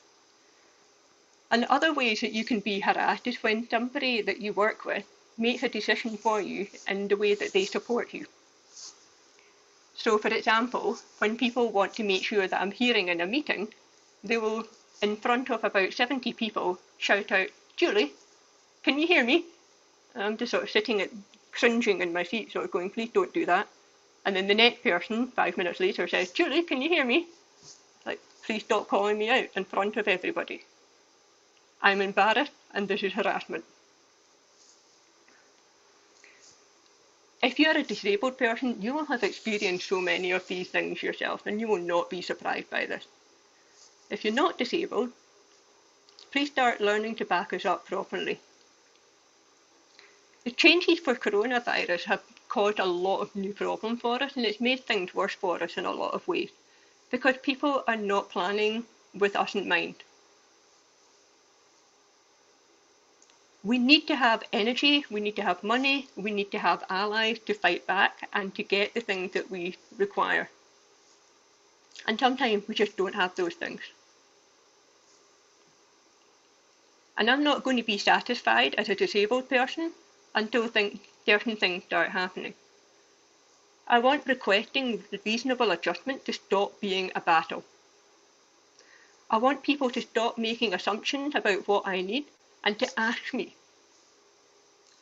And other ways that you can be harassed is when somebody that you work with makes a decision for you in the way that they support you. So, for example, when people want to make sure that I'm hearing in a meeting, they will, in front of about 70 people, shout out, Julie, can you hear me? And I'm just sort of sitting cringing in my seat, sort of going, please don't do that. And then the next person, 5 minutes later, says, Julie, can you hear me? Like, please stop calling me out in front of everybody. I'm embarrassed, and this is harassment. If you're a disabled person, you will have experienced so many of these things yourself, and you will not be surprised by this. If you're not disabled, please start learning to back us up properly. The changes for coronavirus have caused a lot of new problems for us, and it's made things worse for us in a lot of ways, because people are not planning with us in mind. We need to have energy, we need to have money, we need to have allies to fight back and to get the things that we require. And sometimes we just don't have those things. And I'm not going to be satisfied as a disabled person until certain things start happening. I want requesting reasonable adjustment to stop being a battle. I want people to stop making assumptions about what I need and to ask me.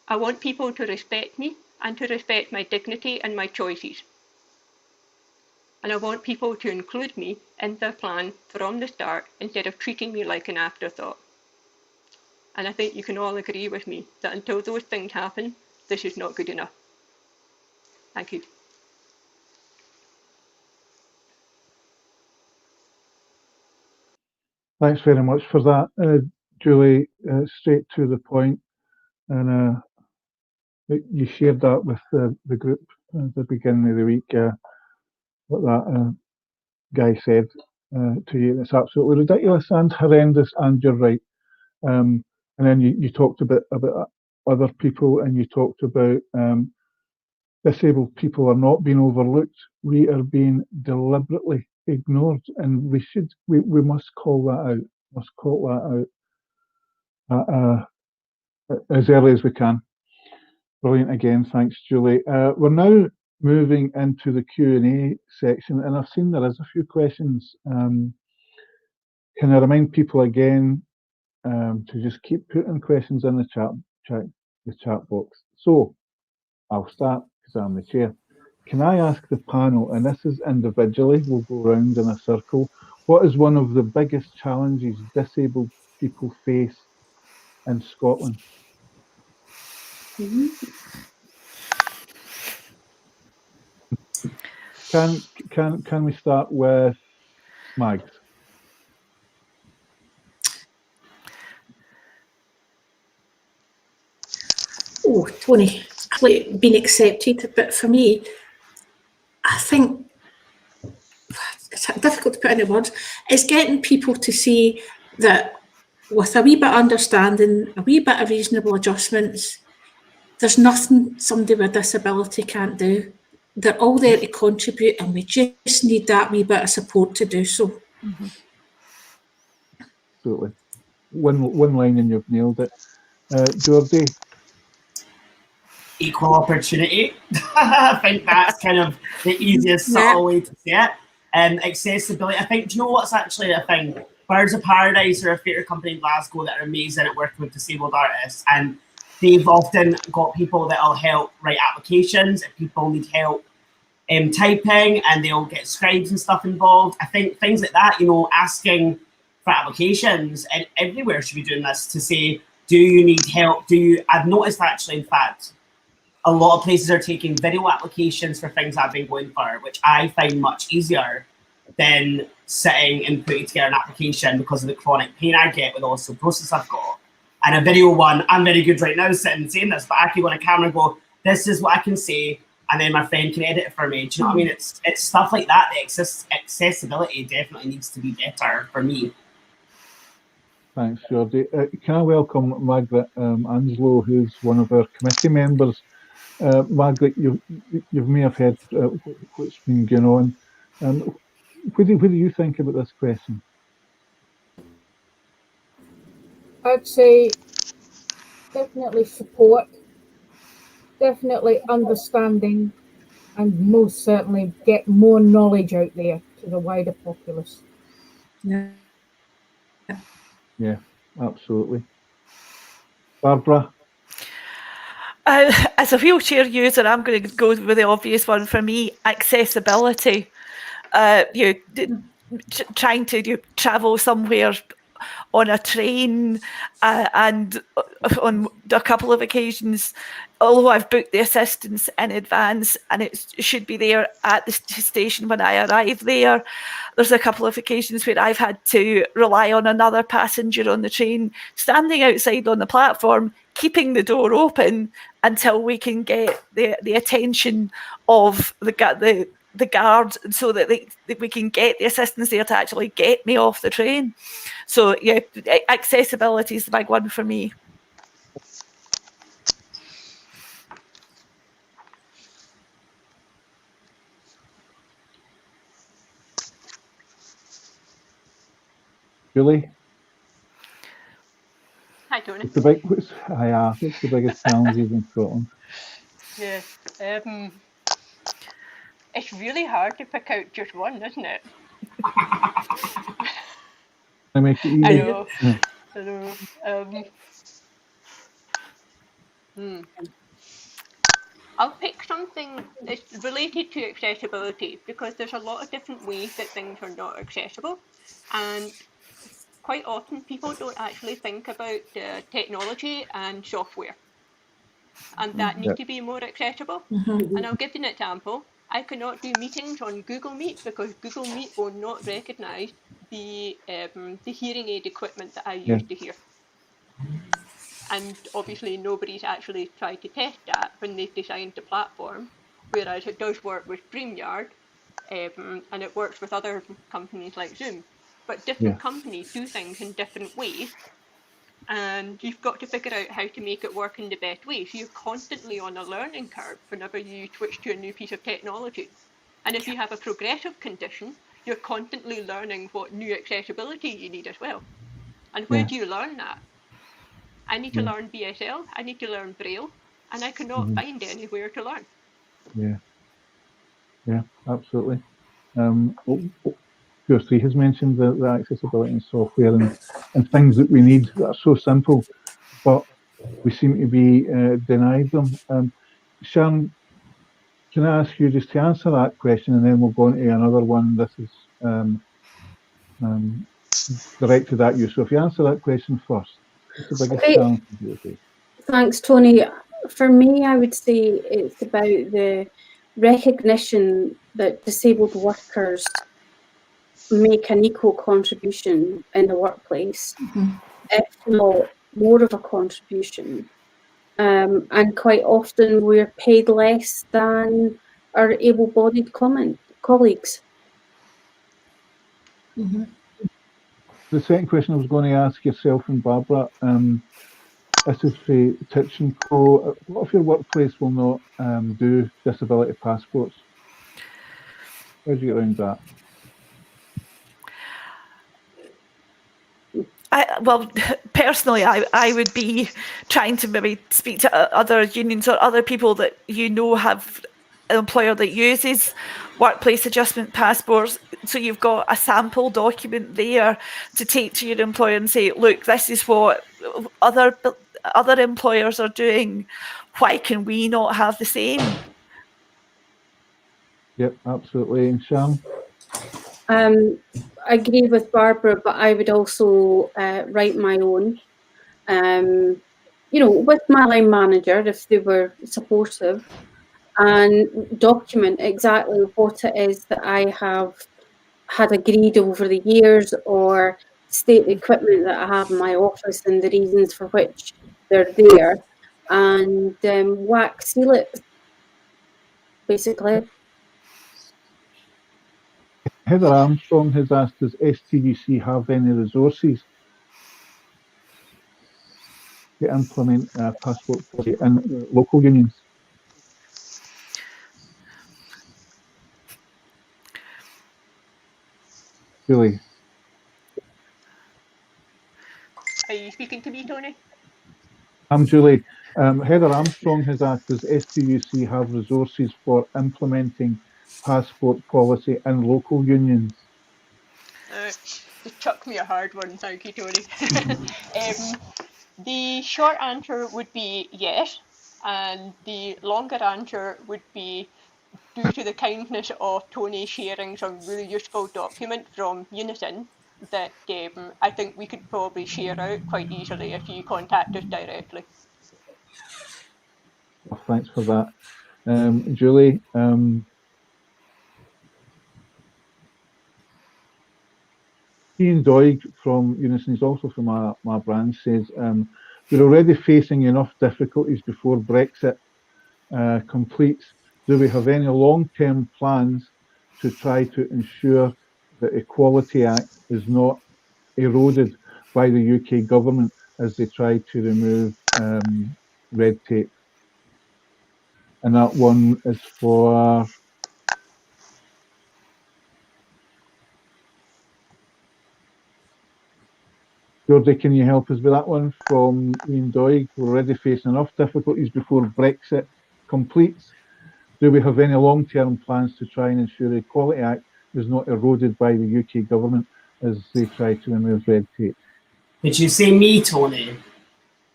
I want people to respect me and to respect my dignity and my choices. And I want people to include me in their plan from the start instead of treating me like an afterthought. And I think you can all agree with me that until those things happen, this is not good enough. Thank you. Thanks very much for that, Julie. Straight to the point, and you shared that with the group at the beginning of the week. What that guy said to you, it's absolutely ridiculous and horrendous, and you're right. And then you talked about other people, and you talked about disabled people are not being overlooked. We are being deliberately ignored, and we must call that out. Must call that out as early as we can. Brilliant again, thanks, Julie. We're now moving into the Q&A section, and I've seen there is a few questions. Can I remind people again to just keep putting questions in the chat box? So I'll start because I'm the chair. Can I ask the panel, and this is individually, we'll go round in a circle, what is one of the biggest challenges disabled people face in Scotland? Can we start with Mags? Oh, Tony, actually been accepted, but for me, I think it's difficult to put into words. It's getting people to see that with a wee bit of understanding, a wee bit of reasonable adjustments, there's nothing somebody with a disability can't do. They're all there to contribute, and we just need that wee bit of support to do so. Mm-hmm. Absolutely. One line and you've nailed it. Geordie? Equal opportunity. I think that's kind of the easiest subtle way to say it. Accessibility. I think, do you know what's actually a thing? Birds of Paradise are a theatre company in Glasgow that are amazing at working with disabled artists, and they've often got people that'll help write applications if people need help typing, and they'll get scribes and stuff involved. I think things like that, you know, asking for applications, and everywhere should be doing this to say, do you need help? I've noticed actually, in fact, a lot of places are taking video applications for things I've been going for, which I find much easier than sitting and putting together an application because of the chronic pain I get with osteoporosis I've got. And a video one, I'm very good right now sitting and saying this, but I can go on a camera and go, this is what I can say, and then my friend can edit it for me. Do you know what I mean? It's stuff like that. The accessibility definitely needs to be better for me. Thanks, Geordie. Can I welcome Margaret Anslow, who's one of our committee members. Margaret, you may have heard what's been going on. What do you think about this question? I'd say definitely support, definitely understanding, and most certainly get more knowledge out there to the wider populace. Yeah, absolutely. Barbara? As a wheelchair user, I'm going to go with the obvious one for me, accessibility. Trying to travel somewhere on a train, and on a couple of occasions, although I've booked the assistance in advance and it should be there at the station when I arrive there, there's a couple of occasions where I've had to rely on another passenger on the train standing outside on the platform, keeping the door open until we can get the attention of the guard, so that we can get the assistance there to actually get me off the train. So yeah, accessibility is the big one for me. Julie? Hi, Tony. What's the biggest challenges in Scotland? Yeah. It's really hard to pick out just one, isn't it? I make it easy. I know. Yeah. I know. I'll pick something that's related to accessibility, because there's a lot of different ways that things are not accessible, and quite often people don't actually think about technology and software, and that need to be more accessible. And I'll give you an example. I cannot do meetings on Google Meet because Google Meet will not recognise the hearing aid equipment that I use to hear. And obviously nobody's actually tried to test that when they've designed the platform, whereas it does work with StreamYard, and it works with other companies like Zoom. But different companies do things in different ways, and you've got to figure out how to make it work in the best way. So you're constantly on a learning curve whenever you switch to a new piece of technology. And if you have a progressive condition, you're constantly learning what new accessibility you need as well. And where do you learn that? I need to learn BSL, I need to learn Braille, and I cannot find anywhere to learn. Yeah, absolutely. Kirsty has mentioned the accessibility in software and things that we need that are so simple, but we seem to be denied them. Sharon, can I ask you just to answer that question, and then we'll go on to another one. This is directed at you. So if you answer that question first, what's the biggest challenge you face? Thanks, Tony. For me, I would say it's about the recognition that disabled workers make an equal contribution in the workplace, if not more of a contribution. And quite often we're paid less than our able-bodied colleagues. The second question I was going to ask yourself and Barbara, this is for Titch and Co. What if your workplace will not do disability passports? How do you get around that? Well, personally, I would be trying to maybe speak to other unions or other people that you know have an employer that uses workplace adjustment passports. So you've got a sample document there to take to your employer and say, look, this is what other employers are doing. Why can we not have the same? Yep, absolutely. And Sharon? I agree with Barbara, but I would also write my own. With my line manager, if they were supportive, and document exactly what it is that I have had agreed over the years, or state the equipment that I have in my office and the reasons for which they're there, and wax seal it, basically. Heather Armstrong has asked, does STUC have any resources to implement passport policy in local unions? Julie? Are you speaking to me, Tony? I'm Julie. Heather Armstrong has asked, does STUC have resources for implementing passport policy in local unions? Just chuck me a hard one, thank you, Tony. The short answer would be yes, and the longer answer would be, due to the kindness of Tony sharing some really useful document from Unison that I think we could probably share out quite easily if you contact us directly. Well, thanks for that. Julie, Ian Doig from Unison, is also from my branch, says, we're already facing enough difficulties before Brexit completes. Do we have any long-term plans to try to ensure that Equality Act is not eroded by the UK government as they try to remove red tape? And that one is for Geordie, can you help us with that one from Ian Doig? We're already facing enough difficulties before Brexit completes. Do we have any long-term plans to try and ensure the Equality Act is not eroded by the UK government as they try to remove red tape? Did you say me, Tony?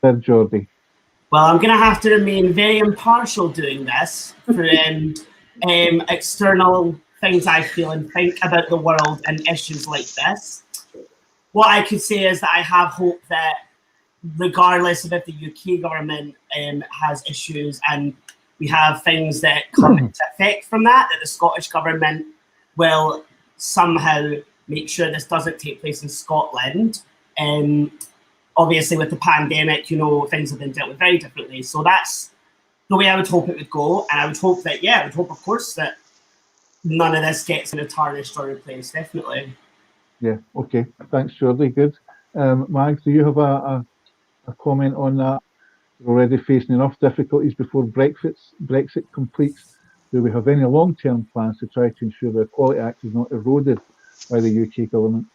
Did Geordie? Well, I'm going to have to remain very impartial doing this for external things I feel and think about the world and issues like this. What I could say is that I have hope that regardless of if the UK government has issues and we have things that come into effect from that the Scottish government will somehow make sure this doesn't take place in Scotland. Obviously, with the pandemic, things have been dealt with very differently. So that's the way I would hope it would go. And I would hope that, of course, that none of this gets tarnished or replaced, definitely. Yeah, okay. Thanks, Geordie. Good. Mags, do you have a comment on that? We're already facing enough difficulties before Brexit completes. Do we have any long-term plans to try to ensure the Equality Act is not eroded by the UK government?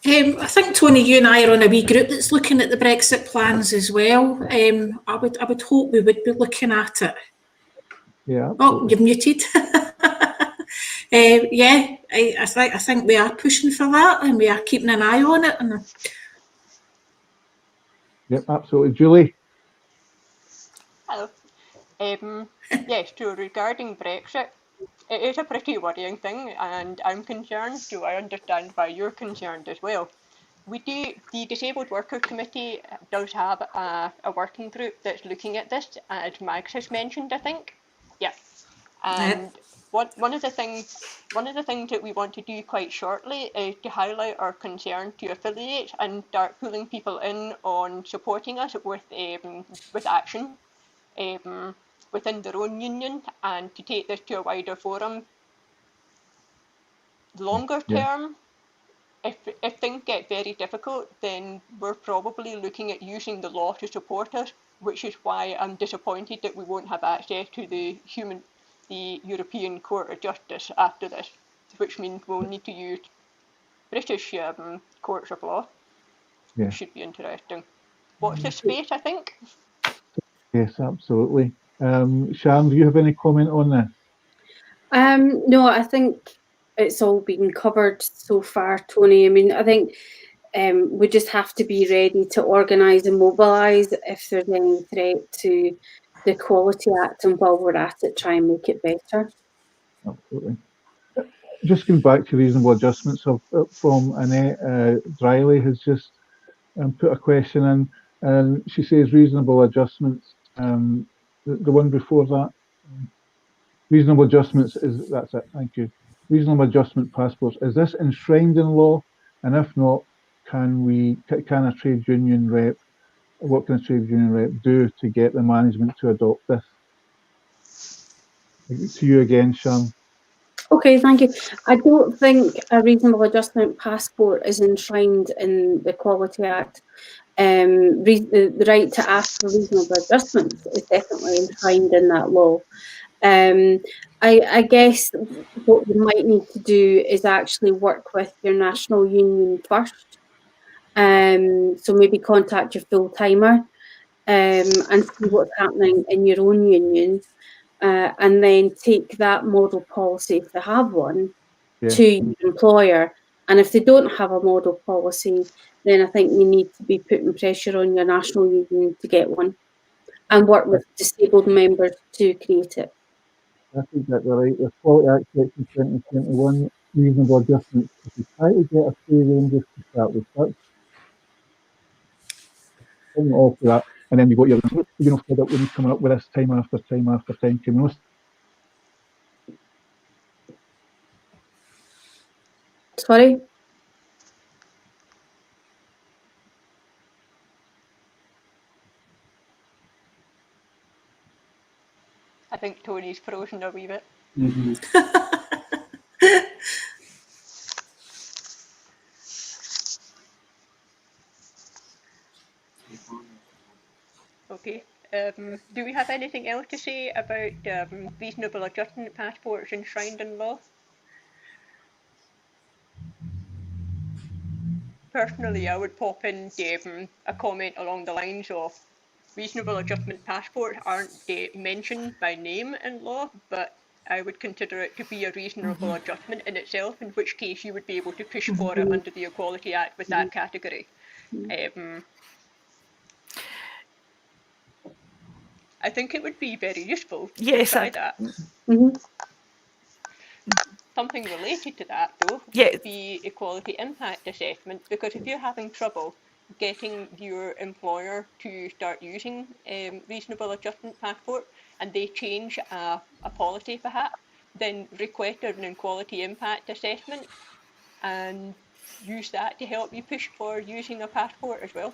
I think, Tony, you and I are on a wee group that's looking at the Brexit plans as well. I would hope we would be looking at it. Yeah. Absolutely. Oh, you've muted. Yeah, I think we are pushing for that, and we are keeping an eye on it. Yep, absolutely. Julie? Hello. Yes, so regarding Brexit, it is a pretty worrying thing, and I'm concerned, so I understand why you're concerned as well. The Disabled Workers Committee does have a working group that's looking at this, as Mags has mentioned, I think. Yeah. And one of the things that we want to do quite shortly is to highlight our concern to affiliate and start pulling people in on supporting us with action within their own union, and to take this to a wider forum. Longer term, if things get very difficult, then we're probably looking at using the law to support us, which is why I'm disappointed that we won't have access to the European Court of Justice after this, which means we'll need to use British courts of law, which should be interesting. Watch this space, I think. Yes, absolutely. Sharon, do you have any comment on this? No, I think it's all been covered so far, Tony. I mean, I think we just have to be ready to organise and mobilise if there's any threat to the Equality Act, and while we're at it, try and make it better. Absolutely. Just going back to reasonable adjustments from Annette, Driley has just put a question in, and she says reasonable adjustments. The one before that, reasonable adjustments that's it. Thank you. Reasonable adjustment passports. Is this enshrined in law? And if not, can a trade union rep? What can a trade union rep do to get the management to adopt this? To you again, Sharon. Okay, thank you. I don't think a reasonable adjustment passport is enshrined in the Equality Act. The right to ask for reasonable adjustments is definitely enshrined in that law. I guess what you might need to do is actually work with your national union first. So maybe contact your full-timer and see what's happening in your own union, and then take that model policy, if they have one, to your employer. And if they don't have a model policy, then I think you need to be putting pressure on your national union to get one, and work with disabled members to create it. That's exactly right. The Quality Act Section 2021, reasonable adjustments. If you try to get a free ranges to start with, that's all for that. And then you got your, fed up with me coming up with this time after time after time. Can we Sorry? I think Tony's frozen a wee bit. Okay. Do we have anything else to say about reasonable adjustment passports enshrined in law? Personally, I would pop in a comment along the lines of reasonable adjustment passports aren't mentioned by name in law, but I would consider it to be a reasonable adjustment in itself, in which case you would be able to push for it under the Equality Act with that category. I think it would be very useful to try that. Something related to that, though, would be equality impact assessment, because if you're having trouble getting your employer to start using reasonable adjustment passport, and they change a policy perhaps, then request an equality impact assessment and use that to help you push for using a passport as well.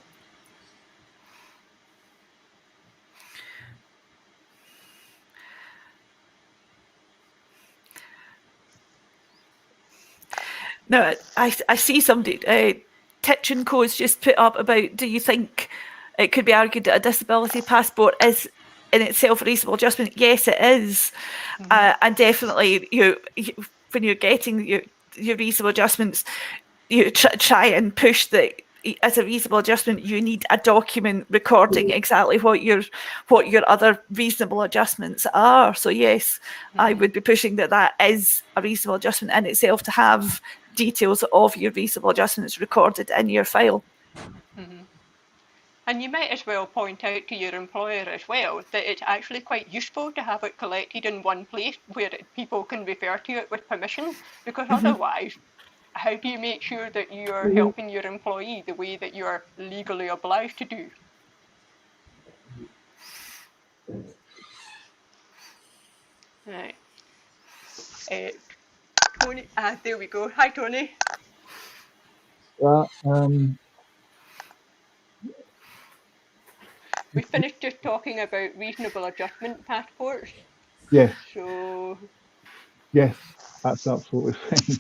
Now, I see somebody, Titchin Co's just put up about, do you think it could be argued that a disability passport is in itself a reasonable adjustment? Yes, it is. And definitely, when you're getting your reasonable adjustments, you try and push that as a reasonable adjustment, you need a document recording exactly what your other reasonable adjustments are. So yes, I would be pushing that is a reasonable adjustment in itself, to have details of your reasonable adjustments recorded in your file. And you might as well point out to your employer as well that it's actually quite useful to have it collected in one place where people can refer to it with permission, because otherwise, how do you make sure that you're helping your employee the way that you're legally obliged to do? Right. Tony, there we go. Hi, Tony. We finished just talking about reasonable adjustment passports. Yes, So, yes, that's absolutely fine.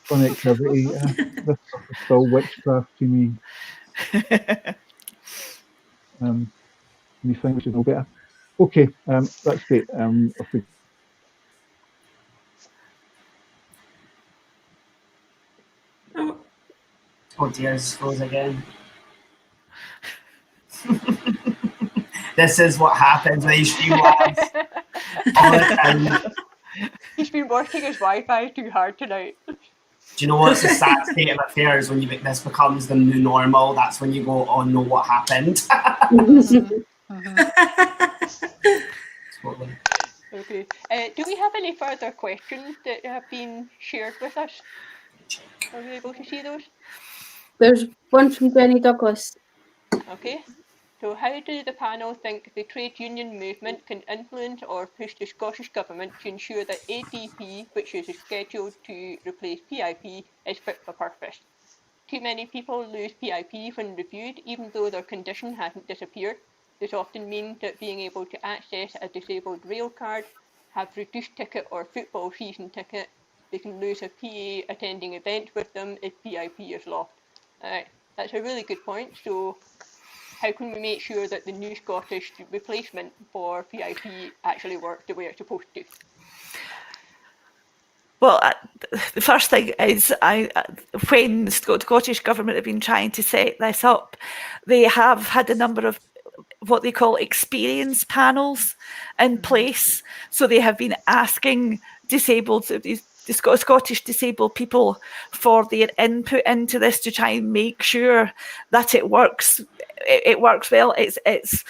Connectivity, this stuff is still witchcraft to me. You think we should know better? Okay, that's great. If we Oh dear, it's froze again. This is what happens when you stream lives all the time. He's been working his Wi-Fi too hard tonight. Do you know what's the sad state of affairs when this becomes the new normal? That's when you go, oh no, what happened? Totally. Okay. Do we have any further questions that have been shared with us? Are we able to see those? There's one from Jenny Douglas. Okay. So how do the panel think the trade union movement can influence or push the Scottish Government to ensure that ADP, which is scheduled to replace PIP, is fit for purpose? Too many people lose PIP when reviewed, even though their condition hasn't disappeared. This often means that being able to access a disabled rail card, have reduced ticket or football season ticket, they can lose a PA attending events with them if PIP is lost. That's a really good point. So how can we make sure that the new Scottish replacement for PIP actually works the way it's supposed to? Well, the first thing is, when the Scottish Government have been trying to set this up, they have had a number of what they call experience panels in place. So they have been asking the Scottish disabled people for their input into this to try and make sure that it works. It works well. It's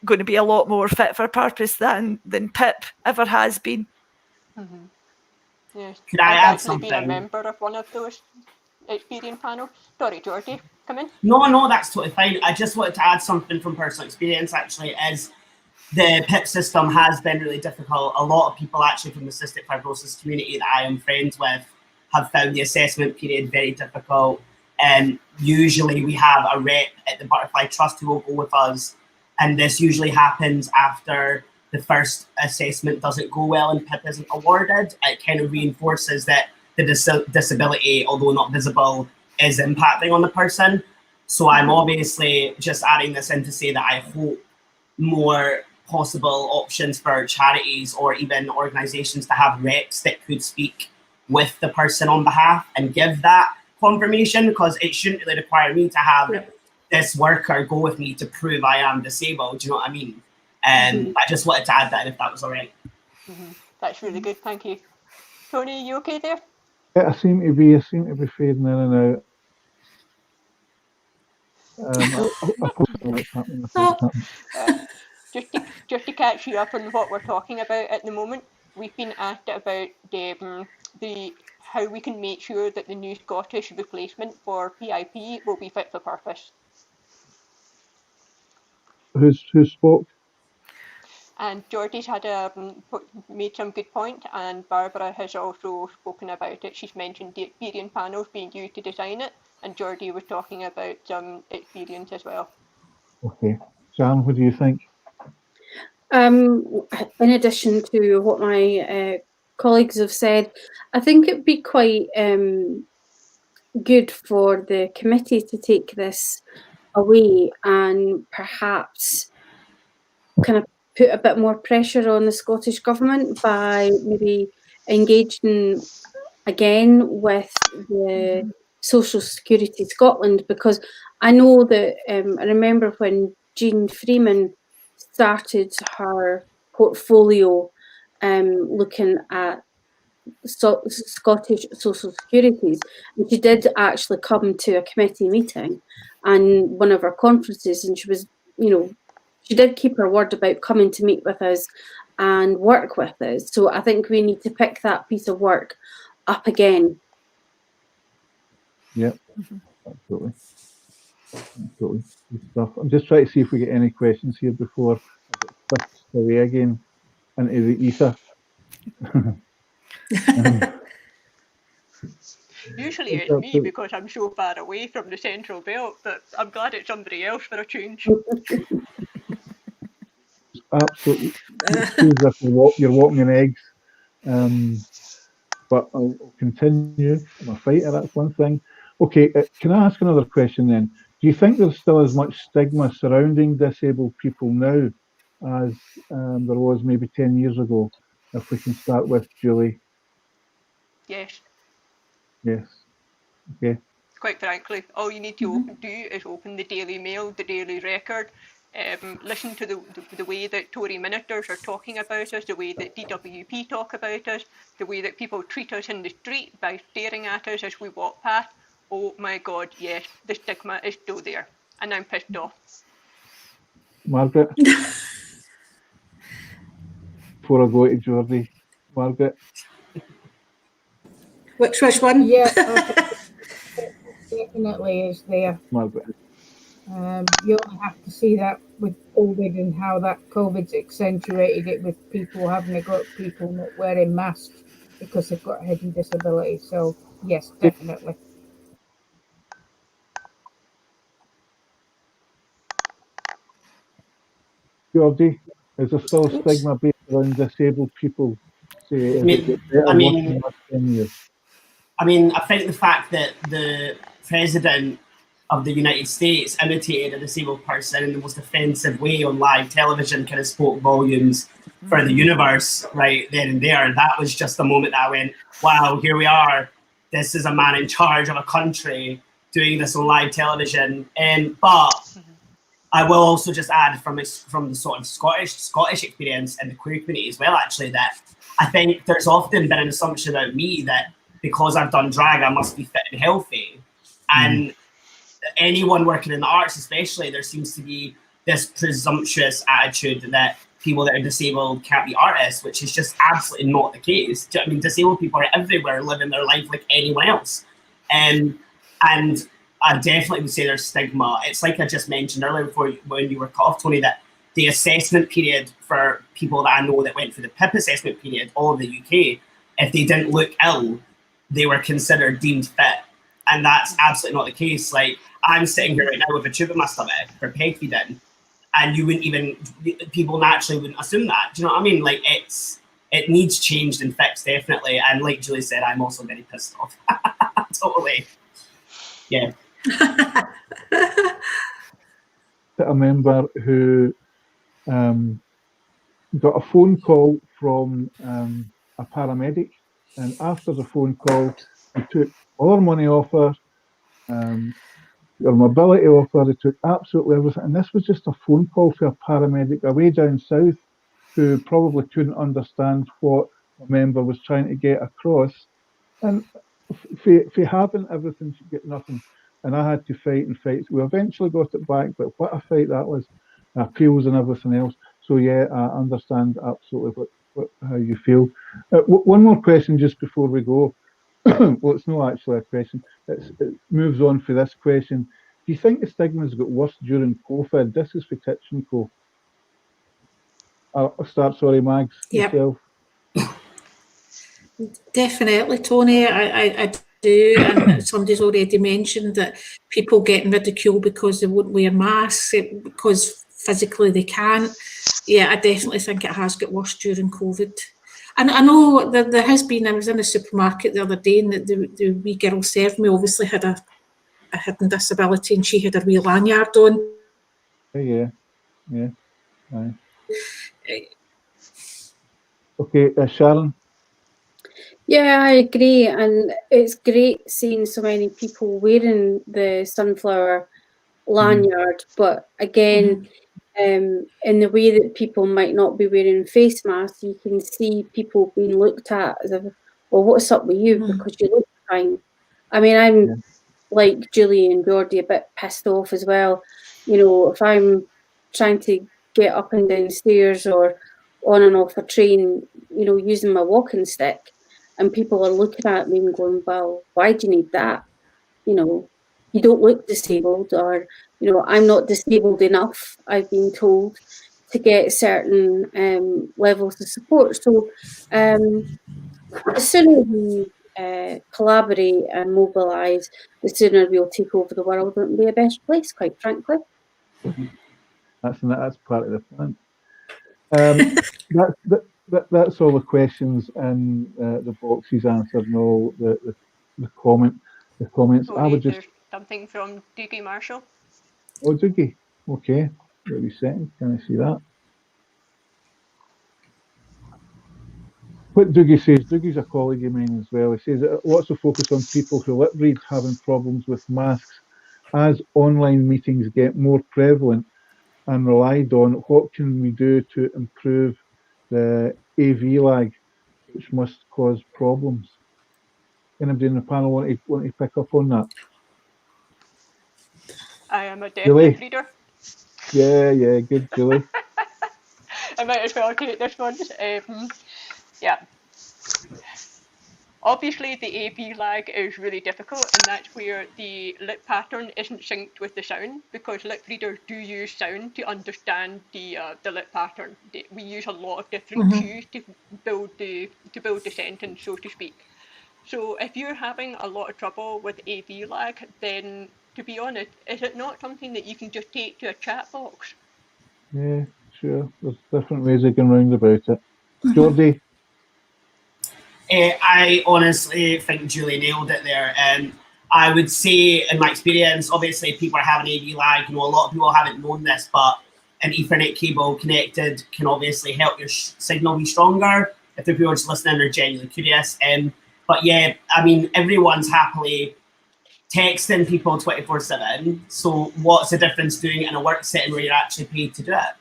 going to be a lot more fit for purpose than PIP ever has been. Mm-hmm. Yes. Could I add actually something? Been a member of one of those experience panels. Sorry, Georgie, come in. No, that's totally fine. I just wanted to add something from personal experience, actually, is the PIP system has been really difficult. A lot of people actually from the cystic fibrosis community that I am friends with have found the assessment period very difficult. And usually we have a rep at the Butterfly Trust who will go with us. And this usually happens after the first assessment doesn't go well and PIP isn't awarded. It kind of reinforces that the disability, although not visible, is impacting on the person. So I'm obviously just adding this in to say that I hope more possible options for charities or even organisations to have reps that could speak with the person on behalf and give that confirmation, because it shouldn't really require me to have this worker go with me to prove I am disabled. Do you know what I mean? And I just wanted to add that in, if that was all right. That's really good, thank you. Tony, you okay there? Yeah, I seem to be fading in and out. Just to catch you up on what we're talking about at the moment, we've been asked about how we can make sure that the new Scottish replacement for PIP will be fit for purpose. Who spoke? And Georgie's had made some good point, and Barbara has also spoken about it. She's mentioned the experience panels being used to design it, and Georgie was talking about experience as well. Okay, Jan, what do you think? In addition to what my colleagues have said, I think it'd be quite good for the committee to take this away and perhaps kind of put a bit more pressure on the Scottish Government by maybe engaging again with the Social Security Scotland, because I know that I remember when Jean Freeman started her portfolio looking at Scottish social securities, and she did actually come to a committee meeting and one of our conferences, and she was, she did keep her word about coming to meet with us and work with us. So I think we need to pick that piece of work up again. Yep, absolutely. Good stuff. I'm just trying to see if we get any questions here before I get whisked away again into the ether. Usually it's me because I'm so far away from the central belt, but I'm glad it's somebody else for a change. Absolutely. It feels as if you're walking in eggs. But I'll continue. I'm a fighter, that's one thing. Okay, can I ask another question then? Do you think there's still as much stigma surrounding disabled people now as there was maybe 10 years ago? If we can start with Julie. Yes. Yes. Okay. Quite frankly, all you need to do is open the Daily Mail, the Daily Record, listen to the way that Tory ministers are talking about us, the way that DWP talk about us, the way that people treat us in the street by staring at us as we walk past. Oh my God, yes, the stigma is still there, and I'm pissed off. Margaret? Before I go to Geordie. Margaret? Which one? Yeah, definitely is there. Margaret. You only have to see that with COVID and how that COVID's accentuated it, with people having to go, people not wearing masks because they've got a hidden disability. So yes, definitely. Geordie, is there still a stigma based around disabled people? Say, is it better working in the last 10 years? I mean, I think the fact that the president of the United States imitated a disabled person in the most offensive way on live television kind of spoke volumes for the universe right then and there. That was just a moment that I went, wow, here we are. This is a man in charge of a country doing this on live television. But I will also just add from the sort of Scottish experience and the queer community as well, actually, that I think there's often been an assumption about me that because I've done drag, I must be fit and healthy. And anyone working in the arts, especially, there seems to be this presumptuous attitude that people that are disabled can't be artists, which is just absolutely not the case. I mean, disabled people are everywhere, living their life like anyone else. And I definitely would say there's stigma. It's like I just mentioned earlier when you were cut off, Tony, that the assessment period for people that I know that went through the PIP assessment period all of the UK, if they didn't look ill, they were considered deemed fit. And that's absolutely not the case. Like, I'm sitting here right now with a tube in my stomach for peg feeding, and you wouldn't even, people naturally wouldn't assume that. Do you know what I mean? Like, it needs changed and fixed, definitely. And like Julie said, I'm also very pissed off. Totally. Yeah. A member who got a phone call from a paramedic, and after the phone call, he took all her money off her, her mobility off her, they took absolutely everything. And this was just a phone call for a paramedic away down south who probably couldn't understand what a member was trying to get across. And if you haven't everything, you get nothing. And I had to fight and fight. We eventually got it back, but what a fight that was. Appeals and everything else. So yeah, I understand absolutely how you feel. One more question just before we go. Well, it's not actually a question. It moves on for this question. Do you think the stigma's got worse during COVID? This is for Titch and Co. I'll start, sorry, Mags, yourself. Definitely, Tony. I do, and somebody's already mentioned that people getting ridiculed because they won't wear masks, because physically they can't. Yeah, I definitely think it has got worse during COVID. And I know there has been, I was in a supermarket the other day, and the wee girl served me obviously had a hidden disability, and she had a wee lanyard on. Yeah. Aye. Okay, Sharon? Yeah, I agree, and it's great seeing so many people wearing the sunflower lanyard, but again, in the way that people might not be wearing face masks, you can see people being looked at as if, well, what's up with you, because you look fine. I mean, I'm like Julie and Geordie, a bit pissed off as well. You know, if I'm trying to get up and down stairs or on and off a train, you know, using my walking stick, and people are looking at me and going, well, why do you need that? You know, you don't look disabled, or, you know, I'm not disabled enough, I've been told, to get certain levels of support. So The sooner we collaborate and mobilise, the sooner we'll take over the world and be a better place, quite frankly. That's part of the plan. That's all the questions and the boxes answered and all the comments. Tony, I would just. there's something from Doogie Marshall. Oh, Doogie. Okay. Wait a second. Can I see that? What Doogie says, Doogie's a colleague of mine as well. He says that lots of focus on people who lip read having problems with masks. As online meetings get more prevalent and relied on, what can we do to improve the AV lag, which must cause problems? Anybody in the panel want to pick up on that? I am a deaf Julie? lip reader. Yeah, good, Julie. I might as well take this one. Yeah. Obviously, the AV lag is really difficult, and that's where the lip pattern isn't synced with the sound, because lip readers do use sound to understand the lip pattern. We use a lot of different cues to build the sentence, so to speak. So if you're having a lot of trouble with AV lag, then to be honest, is it not something that you can just take to a chat box? Yeah, sure. There's different ways of going round about it. Geordie? I honestly think Julie nailed it there. I would say, in my experience, obviously people are having AV lag. You know, a lot of people haven't known this, but an Ethernet cable connected can obviously help your signal be stronger. If the people just listening are genuinely curious. But yeah, I mean, everyone's happily texting people 24/7. So what's the difference doing it in a work setting where you're actually paid to do it?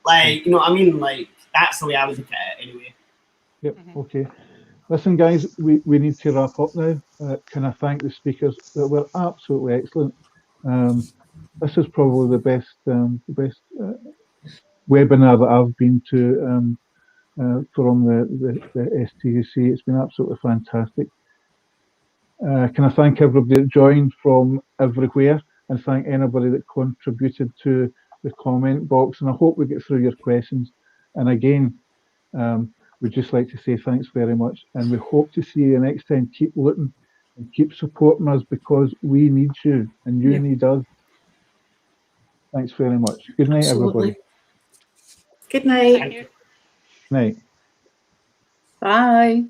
Like, you know what I mean? Like, that's the way I would look at it anyway. Yep, okay. Listen, guys, we need to wrap up now. Can I thank the speakers that were absolutely excellent? This is probably the best webinar that I've been to from the STUC. It's been absolutely fantastic. Can I thank everybody that joined from everywhere, and thank anybody that contributed to the comment box. And I hope we get through your questions. And again, we'd just like to say thanks very much, and we hope to see you next time. Keep looking and keep supporting us, because we need you and you need us. Thanks very much. Good night, Absolutely. everybody. Good night. Thank you. Night. Bye.